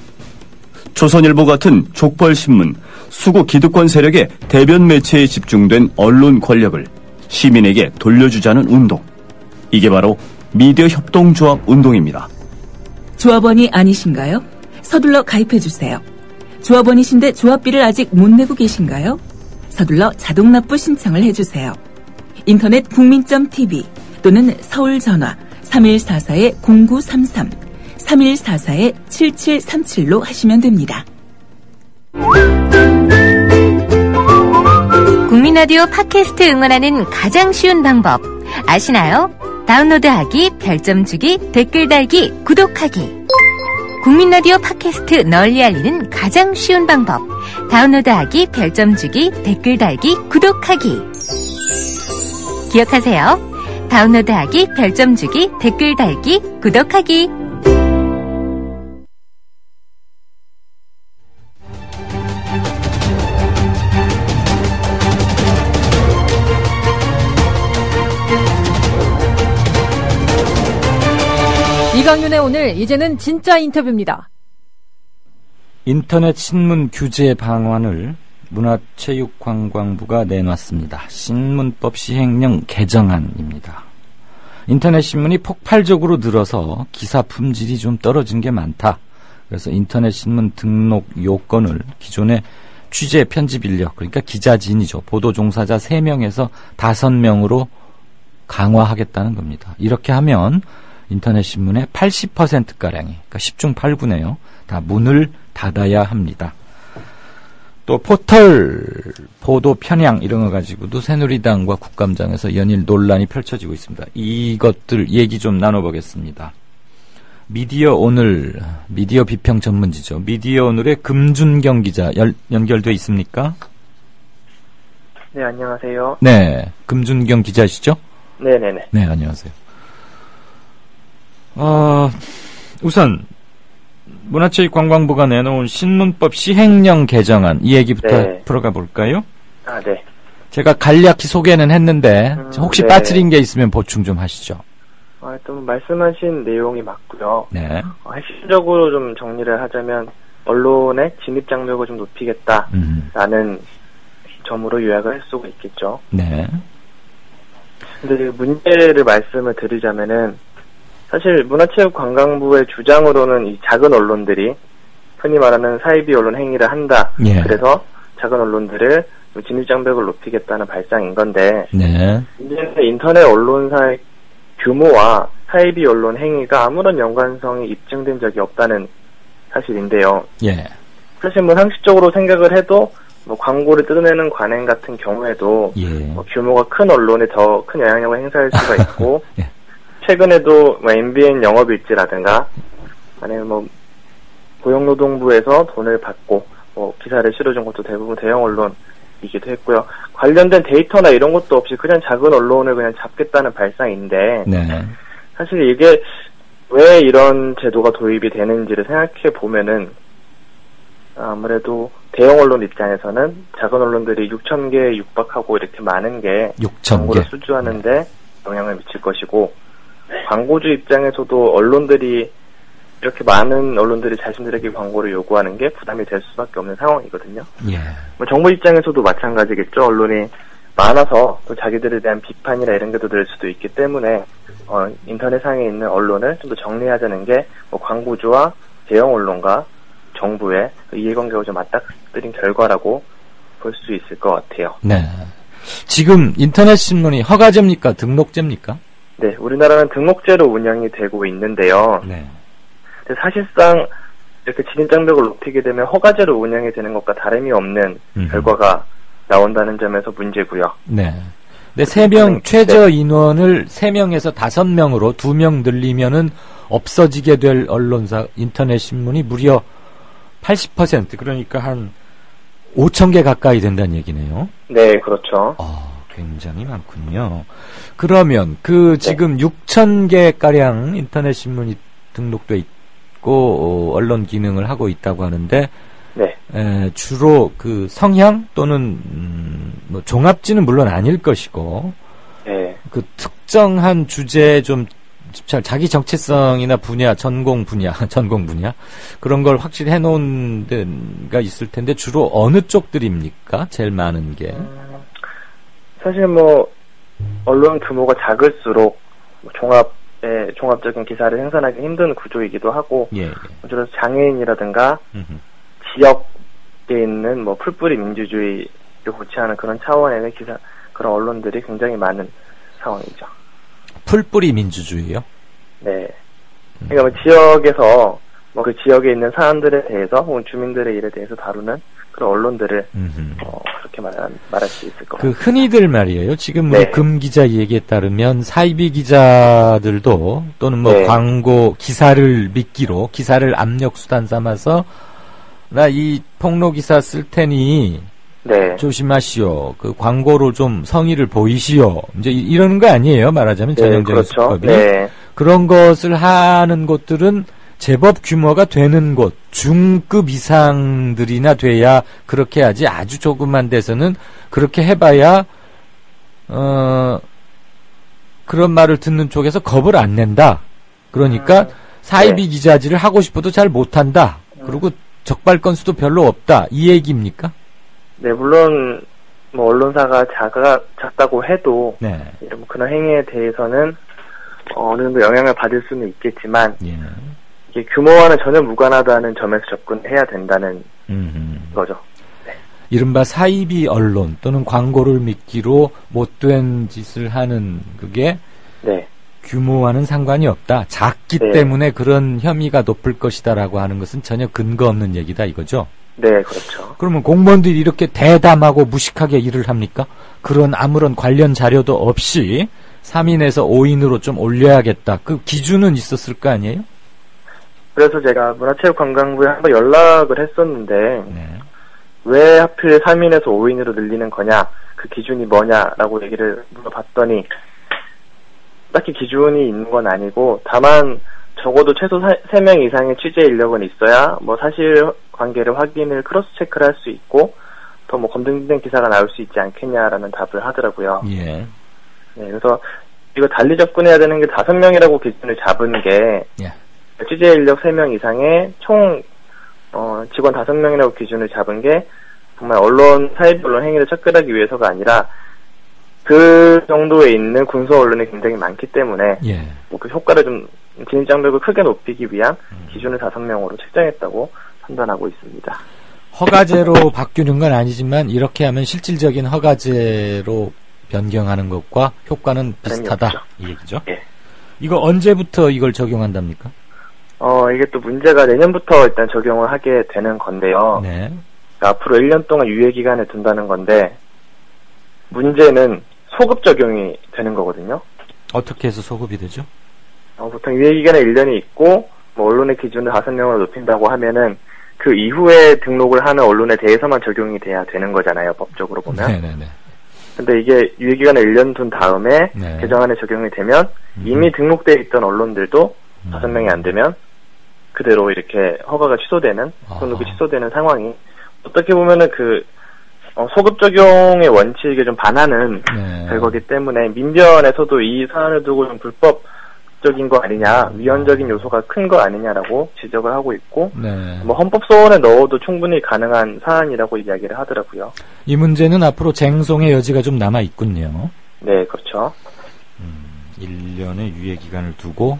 조선일보 같은 족벌신문, 수구 기득권 세력의 대변 매체에 집중된 언론 권력을 시민에게 돌려주자는 운동. 이게 바로 미디어협동조합 운동입니다. 조합원이 아니신가요? 서둘러 가입해주세요. 조합원이신데 조합비를 아직 못 내고 계신가요? 서둘러 자동납부 신청을 해주세요. 인터넷 국민.tv 또는 서울전화 3144-0933, 3144-7737로 하시면 됩니다. 국민라디오 팟캐스트 응원하는 가장 쉬운 방법 아시나요? 다운로드하기, 별점 주기, 댓글 달기, 구독하기. 국민라디오 팟캐스트 널리 알리는 가장 쉬운 방법 다운로드하기, 별점 주기, 댓글 달기, 구독하기. 기억하세요. 다운로드하기, 별점 주기, 댓글 달기, 구독하기. 이강윤의 오늘 이제는 진짜 인터뷰입니다. 인터넷 신문 규제 방안을 문화체육관광부가 내놨습니다. 신문법 시행령 개정안입니다. 인터넷 신문이 폭발적으로 늘어서 기사 품질이 좀 떨어진 게 많다. 그래서 인터넷 신문 등록 요건을 기존의 취재 편집 인력, 그러니까 기자진이죠. 보도 종사자 3명에서 5명으로 강화하겠다는 겁니다. 이렇게 하면 인터넷 신문의 80%가량이, 그러니까 10중 8구네요. 다 문을 닫아야 합니다. 또 포털 보도 편향 이런 거 가지고도 새누리당과 국감장에서 연일 논란이 펼쳐지고 있습니다. 이것들 얘기 좀 나눠보겠습니다. 미디어 오늘, 미디어 비평 전문지죠. 미디어 오늘의 금준경 기자 연결돼 있습니까? 네, 안녕하세요. 네, 금준경 기자시죠? 네네네. 네, 안녕하세요. 우선 문화체육관광부가 내놓은 신문법 시행령 개정안 이 얘기부터 풀어가 볼까요? 아, 네. 제가 간략히 소개는 했는데 혹시 네. 빠뜨린 게 있으면 보충 좀 하시죠. 좀 말씀하신 내용이 맞고요. 네. 핵심적으로 좀 정리를 하자면 언론의 진입 장벽을 좀 높이겠다라는 점으로 요약을 할 수가 있겠죠. 네. 근데 문제를 말씀을 드리자면은 사실 문화체육관광부의 주장으로는 이 작은 언론들이 흔히 말하는 사이비 언론 행위를 한다. 예. 그래서 작은 언론들을 진입 장벽을 높이겠다는 발상인 건데 네. 문제는 인터넷 언론사의 규모와 사이비 언론 행위가 아무런 연관성이 입증된 적이 없다는 사실인데요. 예. 사실 뭐 상식적으로 생각을 해도 뭐 광고를 뜯어내는 관행 같은 경우에도 뭐 규모가 큰 언론에 더 큰 영향력을 행사할 수가 있고 예. 최근에도 뭐 MBN 영업일지라든가 아니면 뭐 고용노동부에서 돈을 받고 뭐 기사를 실어준 것도 대부분 대형 언론이기도 했고요. 관련된 데이터나 이런 것도 없이 그냥 작은 언론을 그냥 잡겠다는 발상인데 네. 사실 이게 왜 이런 제도가 도입이 되는지를 생각해 보면은 아무래도 대형 언론 입장에서는 작은 언론들이 6,000개에 육박하고 이렇게 많은 게 6,000개 광고를 수주하는데 영향을 미칠 것이고 광고주 입장에서도 언론들이 이렇게 많은 언론들이 자신들에게 광고를 요구하는 게 부담이 될 수밖에 없는 상황이거든요. 예. 뭐 정부 입장에서도 마찬가지겠죠. 언론이 많아서 또 자기들에 대한 비판이나 이런 게 더 될 수도 있기 때문에 인터넷상에 있는 언론을 좀 더 정리하자는 게 뭐 광고주와 대형 언론과 정부의 이해관계가 좀 맞닥뜨린 결과라고 볼 수 있을 것 같아요. 네. 지금 인터넷 신문이 허가제입니까? 등록제입니까? 네, 우리나라는 등록제로 운영이 되고 있는데요. 네. 근데 사실상 이렇게 진입장벽을 높이게 되면 허가제로 운영이 되는 것과 다름이 없는 결과가 나온다는 점에서 문제고요. 네. 근데 3명, 최저 인원을 3명에서 5명으로 2명 늘리면은 없어지게 될 언론사, 인터넷 신문이 무려 80%, 그러니까 한 5,000개 가까이 된다는 얘기네요. 네, 그렇죠. 굉장히 많군요. 그러면 지금 6,000개가량 인터넷 신문이 등록돼 있고, 언론 기능을 하고 있다고 하는데, 네. 주로 성향 또는, 뭐 종합지는 물론 아닐 것이고, 네. 특정한 주제에 좀 자기 정체성이나 전공 분야, 그런 걸 확실히 해놓은 데가 있을 텐데, 주로 어느 쪽들입니까? 제일 많은 게. 사실 뭐, 언론 규모가 작을수록, 종합적인 기사를 생산하기 힘든 구조이기도 하고, 주로 장애인이라든가, 지역에 있는 뭐, 풀뿌리 민주주의를 고취하는 그런 차원의 그런 언론들이 굉장히 많은 상황이죠. 풀뿌리 민주주의요? 네. 그러니까 뭐 지역에서 뭐 그 지역에 있는 사람들에 대해서 혹은 주민들의 일에 대해서 다루는 그런 언론들을 그렇게 말할 수 있을 것 같아요. 흔히들 말이에요. 지금 우리 금 기자 얘기에 따르면 사이비 기자들도 또는 뭐 광고 기사를 미끼로 기사를 압력 수단 삼아서 나 이 폭로 기사 쓸 테니 조심하시오. 광고로 좀 성의를 보이시오. 이제 이러는 거 아니에요. 말하자면 전형적인 수법이. 그런 것을 하는 곳들은 제법 규모가 되는 곳, 중급 이상들이나 돼야 그렇게 하지. 아주 조그만 데서는 그렇게 해봐야 그런 말을 듣는 쪽에서 겁을 안 낸다. 그러니까 사이비 기자질을 하고 싶어도 잘 못한다. 그리고 적발 건수도 별로 없다. 이 얘기입니까? 네, 물론 뭐 언론사가 작다고 해도 이런 그런 행위에 대해서는 어느 정도 영향을 받을 수는 있겠지만 이게 규모와는 전혀 무관하다는 점에서 접근해야 된다는 거죠. 이른바 사이비 언론 또는 광고를 미끼로 못된 짓을 하는 그게 규모와는 상관이 없다. 작기 때문에 그런 혐의가 높을 것이다라고 하는 것은 전혀 근거 없는 얘기다 이거죠. 네, 그렇죠. 그러면 공무원들이 이렇게 대담하고 무식하게 일을 합니까? 그런 아무런 관련 자료도 없이 3인에서 5인으로 좀 올려야겠다. 그 기준은 있었을 거 아니에요? 그래서 제가 문화체육관광부에 한번 연락을 했었는데 왜 하필 3인에서 5인으로 늘리는 거냐, 그 기준이 뭐냐라고 얘기를 물어봤더니 딱히 기준이 있는 건 아니고 다만 적어도 최소 3명 이상의 취재 인력은 있어야 뭐 사실관계를 확인을 크로스 체크를 할 수 있고 더 뭐 검증된 기사가 나올 수 있지 않겠냐라는 답을 하더라고요. 예. 네, 그래서 이거 달리 접근해야 되는 게 5명이라고 기준을 잡은 게 취재 인력 3명 이상의 총 직원 5명이라고 기준을 잡은 게 정말 사이비 언론 행위를 척결하기 위해서가 아니라 그 정도에 있는 군소 언론이 굉장히 많기 때문에 뭐 그 효과를 좀 진입장벽을 크게 높이기 위한 기준을 5명으로 책정했다고 판단하고 있습니다. 허가제로 바뀌는 건 아니지만 이렇게 하면 실질적인 허가제로 변경하는 것과 효과는 비슷하다 이 얘기죠. 예. 이거 언제부터 이걸 적용한답니까? 이게 또 문제가 내년부터 일단 적용을 하게 되는 건데요. 네. 그러니까 앞으로 1년 동안 유예 기간을 둔다는 건데 문제는 소급 적용이 되는 거거든요. 어떻게 해서 소급이 되죠? 보통 유예 기간에 1년이 있고 뭐 언론의 기준을 5명으로 높인다고 하면은 그 이후에 등록을 하는 언론에 대해서만 적용이 돼야 되는 거잖아요, 법적으로 보면. 네네네. 근데 이게 유예 기간을 1년 둔 다음에 개정안에 적용이 되면 이미 등록돼 있던 언론들도 5명이 안 되면 그대로 이렇게 허가가 취소되는, 등록이 취소되는 상황이 어떻게 보면은 소급 적용의 원칙에 좀 반하는 결과기 때문에 민변에서도 이 사안을 두고 좀 불법적인 거 아니냐, 위헌적인 요소가 큰 거 아니냐라고 지적을 하고 있고, 뭐 헌법소원에 넣어도 충분히 가능한 사안이라고 이야기를 하더라고요. 이 문제는 앞으로 쟁송의 여지가 좀 남아 있군요. 네, 그렇죠. 1년의 유예 기간을 두고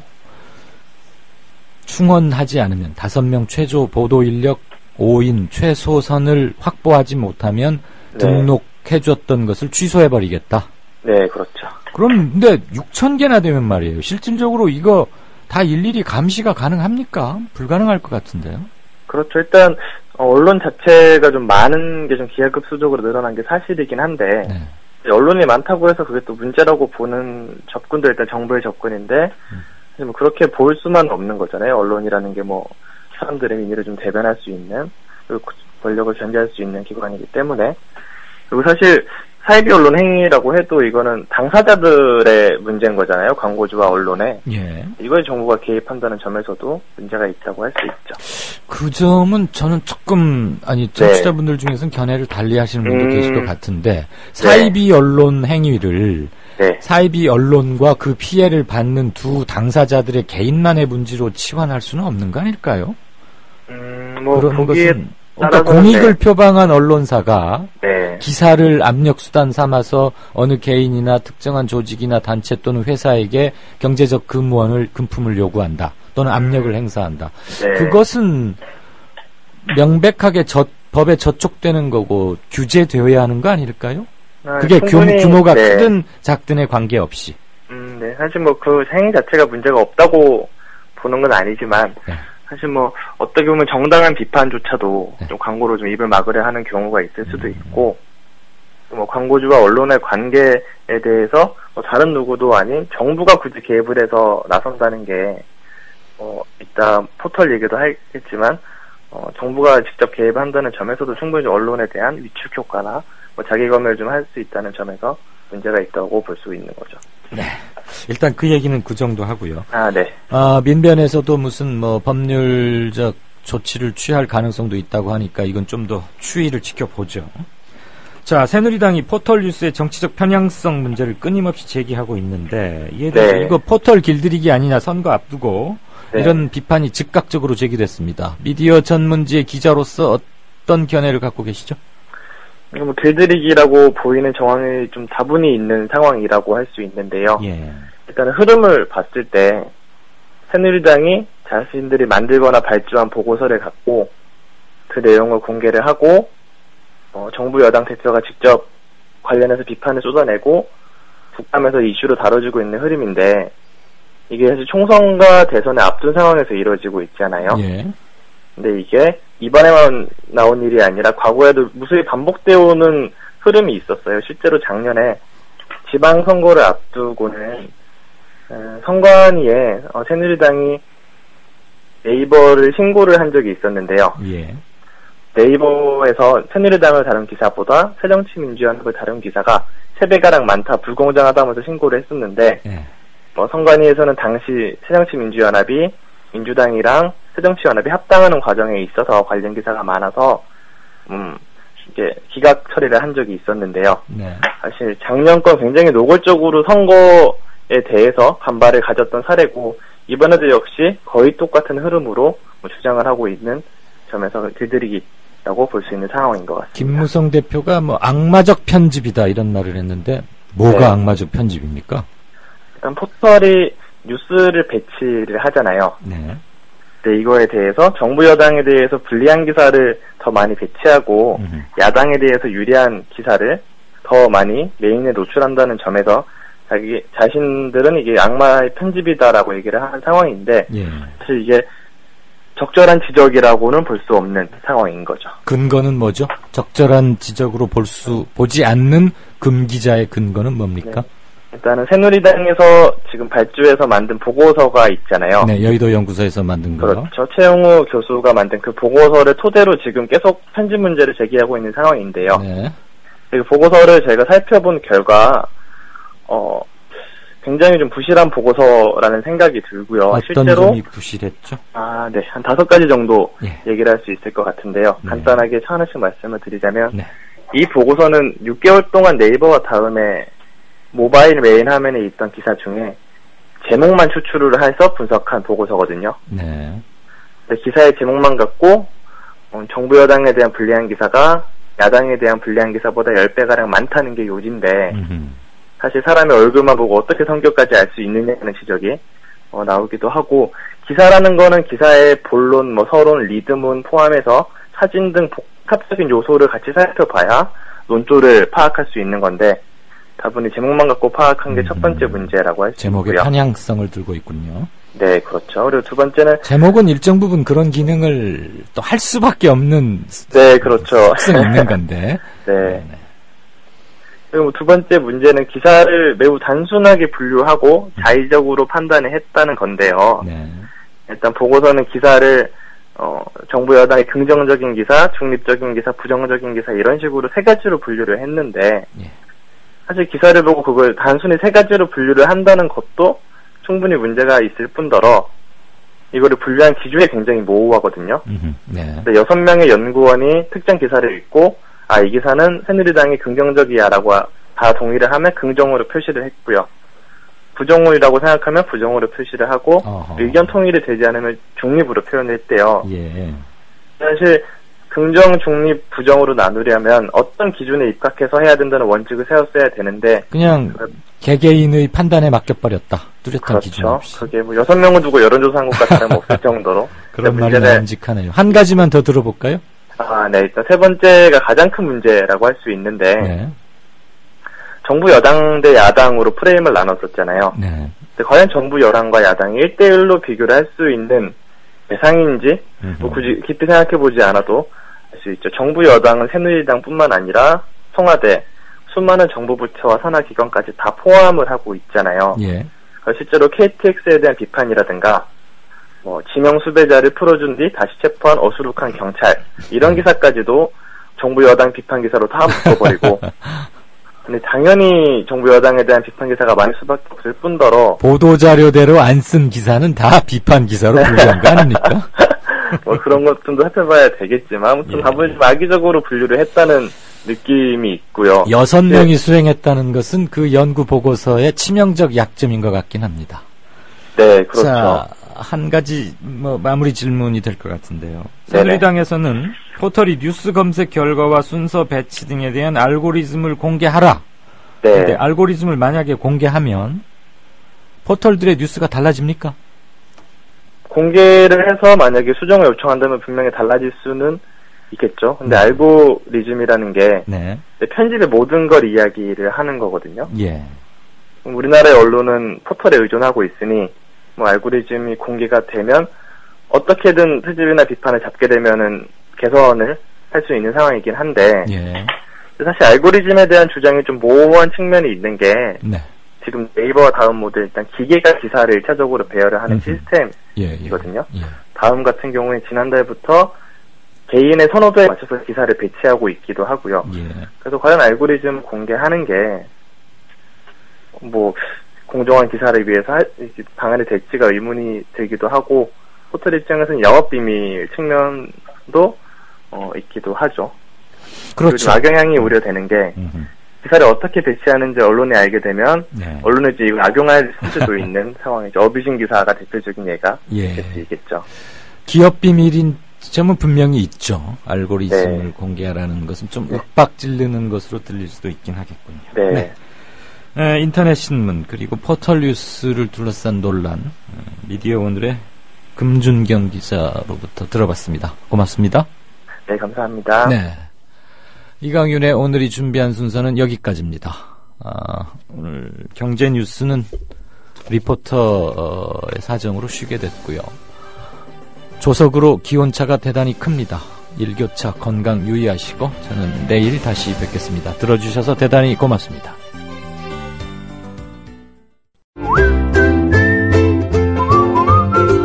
충원하지 않으면 5명 최저 보도 인력 5인 최소선을 확보하지 못하면 등록해줬던 것을 취소해버리겠다. 네, 그렇죠. 그럼 근데 6,000개나 되면 말이에요. 실질적으로 이거 다 일일이 감시가 가능합니까? 불가능할 것 같은데요. 그렇죠. 일단 언론 자체가 좀 많은 게 좀 기하급수적으로 늘어난 게 사실이긴 한데 언론이 많다고 해서 그게 또 문제라고 보는 접근도 일단 정부의 접근인데 뭐 그렇게 볼 수만 없는 거잖아요. 언론이라는 게 뭐 사람들의 민의를 좀 대변할 수 있는, 그리고 권력을 견제할 수 있는 기관이기 때문에. 그리고 사실 사이비 언론 행위라고 해도 이거는 당사자들의 문제인 거잖아요. 광고주와 언론에. 이거에 정부가 개입한다는 점에서도 문제가 있다고 할 수 있죠. 그 점은 저는 조금 청취자분들 중에서는 견해를 달리 하시는 분도 계실 것 같은데 사이비 언론 행위를 사이비 언론과 그 피해를 받는 두 당사자들의 개인만의 문제로 치환할 수는 없는 거 아닐까요? 뭐 그런 것은 그러니까 공익을 표방한 언론사가 기사를 압력수단 삼아서 어느 개인이나 특정한 조직이나 단체 또는 회사에게 경제적 금품을 요구한다. 또는 압력을 행사한다. 그것은 명백하게 법에 저촉되는 거고 규제되어야 하는 거 아닐까요? 그게 규모가 크든 작든에 관계없이. 네. 사실 뭐 그 행위 자체가 문제가 없다고 보는 건 아니지만 사실 뭐 어떻게 보면 정당한 비판조차도 좀 광고로 좀 입을 막으려 하는 경우가 있을 수도 있고, 뭐 광고주와 언론의 관계에 대해서 뭐 다른 누구도 아닌 정부가 굳이 개입을 해서 나선다는 게 이따 포털 얘기도 하겠지만 정부가 직접 개입한다는 점에서도 충분히 언론에 대한 위축 효과나 뭐 자기 검열 좀 할 수 있다는 점에서 문제가 있다고 볼 수 있는 거죠. 네. 일단 그 얘기는 그 정도 하고요. 네. 민변에서도 무슨 뭐 법률적 조치를 취할 가능성도 있다고 하니까 이건 좀 더 추이를 지켜보죠. 자, 새누리당이 포털 뉴스의 정치적 편향성 문제를 끊임없이 제기하고 있는데 이에 대해서 이거 포털 길들이기 아니냐, 선거 앞두고 이런 비판이 즉각적으로 제기됐습니다. 미디어 전문지의 기자로서 어떤 견해를 갖고 계시죠? 뭐 길들이기라고 보이는 정황이 좀 다분히 있는 상황이라고 할 수 있는데요. 일단 흐름을 봤을 때 새누리당이 자신들이 만들거나 발주한 보고서를 갖고 그 내용을 공개를 하고 정부 여당 대표가 직접 관련해서 비판을 쏟아내고 국감에서 이슈로 다뤄지고 있는 흐름인데 이게 사실 총선과 대선에 앞둔 상황에서 이루어지고 있잖아요. 근데 이게 이번에만 나온 일이 아니라 과거에도 무수히 반복되어 오는 흐름이 있었어요. 실제로 작년에 지방선거를 앞두고는 선관위에 새누리당이 네이버를 신고를 한 적이 있었는데요. 예. 네이버에서 새누리당을 다룬 기사보다 새정치민주연합을 다룬 기사가 3배가량 많다, 불공정하다면서 신고를 했었는데 선관위에서는 당시 새정치민주연합이 민주당이랑 새정치연합이 합당하는 과정에 있어서 관련 기사가 많아서 이제 기각 처리를 한 적이 있었는데요. 네. 사실 작년권 굉장히 노골적으로 선거에 대해서 반발을 가졌던 사례고 이번에도 역시 거의 똑같은 흐름으로 주장을 하고 있는 점에서 길들이기라고 볼 수 있는 상황인 것 같습니다. 김무성 대표가 악마적 편집이다 이런 말을 했는데 뭐가 네. 악마적 편집입니까? 일단 포털이 뉴스를 배치를 하잖아요. 네. 네, 이거에 대해서 정부 여당에 대해서 불리한 기사를 더 많이 배치하고 야당에 대해서 유리한 기사를 더 많이 메인에 노출한다는 점에서 자신들은 이게 악마의 편집이다라고 얘기를 하는 상황인데 예. 사실 이게 적절한 지적이라고는 볼 수 없는 상황인 거죠. 근거는 뭐죠? 적절한 지적으로 보지 않는 금기자의 근거는 뭡니까? 네. 일단은 새누리당에서 지금 발주해서 만든 보고서가 있잖아요. 네, 여의도 연구소에서 만든 거요. 그렇죠. 최영우 교수가 만든 그 보고서를 토대로 지금 계속 편집 문제를 제기하고 있는 상황인데요. 네. 그 보고서를 저희가 살펴본 결과 굉장히 좀 부실한 보고서라는 생각이 들고요. 어떤 실제로 점이 부실했죠? 네, 한 5가지 정도 예. 얘기를 할 수 있을 것 같은데요. 네. 간단하게 하나씩 말씀을 드리자면 네. 이 보고서는 6개월 동안 네이버와 다음에 모바일 메인 화면에 있던 기사 중에 제목만 추출을 해서 분석한 보고서거든요. 네. 기사의 제목만 갖고 정부 여당에 대한 불리한 기사가 야당에 대한 불리한 기사보다 10배가량 많다는 게 요지인데 사실 사람의 얼굴만 보고 어떻게 성격까지 알 수 있느냐는 지적이 나오기도 하고 기사라는 거는 기사의 본론, 서론, 리드문 포함해서 사진 등 복합적인 요소를 같이 살펴봐야 논조를 파악할 수 있는 건데 다분히 제목만 갖고 파악한 게 첫 번째 문제라고 할 수 있고요. 제목의 편향성을 들고 있군요. 네, 그렇죠. 그리고 두 번째는 제목은 일정 부분 그런 기능을 또 할 수밖에 없는 네, 그렇죠. 특성이 있는 건데. 네. 그리고 두 번째 문제는 기사를 매우 단순하게 분류하고 자의적으로 판단을 했다는 건데요. 네. 일단 보고서는 기사를 정부 여당의 긍정적인 기사, 중립적인 기사, 부정적인 기사 이런 식으로 3가지로 분류를 했는데 사실 기사를 보고 그걸 단순히 3가지로 분류를 한다는 것도 충분히 문제가 있을 뿐더러 이거를 분류한 기준이 굉장히 모호하거든요. 네. 6명의 연구원이 특정 기사를 읽고 이 기사는 새누리당이 긍정적이야라고 다 동의를 하면 긍정으로 표시를 했고요. 부정이라고 생각하면 부정으로 표시를 하고 의견 통일이 되지 않으면 중립으로 표현을 했대요. 예. 사실 긍정, 중립, 부정으로 나누려면 어떤 기준에 입각해서 해야 된다는 원칙을 세웠어야 되는데 그냥 개개인의 판단에 맡겨버렸다. 뚜렷한 기준 없이. 그게 6명을 두고 여론조사한 것과 다름없을 정도로 그런 말이 나름직하네요. 한 가지만 더 들어볼까요? 네. 일단 세 번째가 가장 큰 문제라고 할 수 있는데 네. 정부 여당 대 야당으로 프레임을 나눴었잖아요. 네. 근데 과연 정부 여당과 야당이 1대1로 비교를 할 수 있는 대상인지 굳이 깊이 생각해보지 않아도 알 수 있죠. 정부 여당은 새누리당뿐만 아니라 청와대, 수많은 정부 부처와 산하기관까지 다 포함을 하고 있잖아요. 예. 실제로 KTX에 대한 비판이라든가 지명 수배자를 풀어준 뒤 다시 체포한 어수룩한 경찰 이런 기사까지도 정부 여당 비판 기사로 다 묶어버리고 근데 당연히 정부 여당에 대한 비판 기사가 많을 수밖에 없을 뿐더러 보도자료대로 안 쓴 기사는 다 비판 기사로 분류한 거 아닙니까? 그런 것 좀 더 살펴봐야 되겠지만 아무튼 다분히 좀 악의적으로 분류를 했다는 느낌이 있고요. 6명이 수행했다는 것은 그 연구 보고서의 치명적 약점인 것 같긴 합니다. 네, 그렇죠. 자, 한 가지 마무리 질문이 될 것 같은데요. 새누리당에서는 포털이 뉴스 검색 결과와 순서 배치 등에 대한 알고리즘을 공개하라. 네. 근데 알고리즘을 만약에 공개하면 포털들의 뉴스가 달라집니까? 공개를 해서 만약에 수정을 요청한다면 분명히 달라질 수는 있겠죠. 근데 알고리즘이라는 게 편집의 모든 걸 이야기를 하는 거거든요. 예. 우리나라의 언론은 포털에 의존하고 있으니 알고리즘이 공개가 되면 어떻게든 트집이나 비판을 잡게 되면은 개선을 할 수 있는 상황이긴 한데 예. 사실 알고리즘에 대한 주장이 좀 모호한 측면이 있는 게 네. 지금 네이버와 다음 모두 일단 기계가 기사를 1차적으로 배열을 하는 시스템이거든요. 예. 다음 같은 경우에 지난달부터 개인의 선호도에 맞춰서 기사를 배치하고 있기도 하고요. 예. 그래서 과연 알고리즘 공개하는 게 뭐 공정한 기사를 위해서 방안이 될지가 의문이 들기도 하고 포털 입장에서는 영업 비밀 측면도 있기도 하죠. 그렇죠. 악영향이 우려되는 게 기사를 어떻게 배치하는지 언론이 알게 되면 네. 언론을 이제 악용할 수도 있는 상황이죠. 어뷰징 기사가 대표적인 예가 되겠죠. 기업 비밀인 점은 분명히 있죠. 알고리즘을 네. 공개하라는 것은 좀 윽박 지르는 것으로 들릴 수도 있긴 하겠군요. 네. 네. 인터넷 신문 그리고 포털 뉴스를 둘러싼 논란 미디어 오늘의 금준경 기자로부터 들어봤습니다. 고맙습니다. 네, 감사합니다. 네. 이강윤의 오늘이 준비한 순서는 여기까지입니다. 오늘 경제 뉴스는 리포터의 사정으로 쉬게 됐고요. 조석으로 기온차가 대단히 큽니다. 일교차 건강 유의하시고 저는 내일 다시 뵙겠습니다. 들어주셔서 대단히 고맙습니다.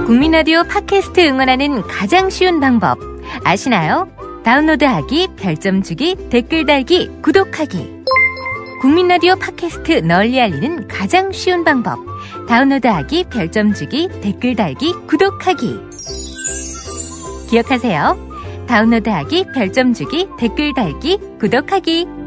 국민라디오 팟캐스트 응원하는 가장 쉬운 방법 아시나요? 다운로드하기, 별점 주기, 댓글 달기, 구독하기. 국민라디오 팟캐스트 널리 알리는 가장 쉬운 방법. 다운로드하기, 별점 주기, 댓글 달기, 구독하기. 기억하세요. 다운로드하기, 별점 주기, 댓글 달기, 구독하기.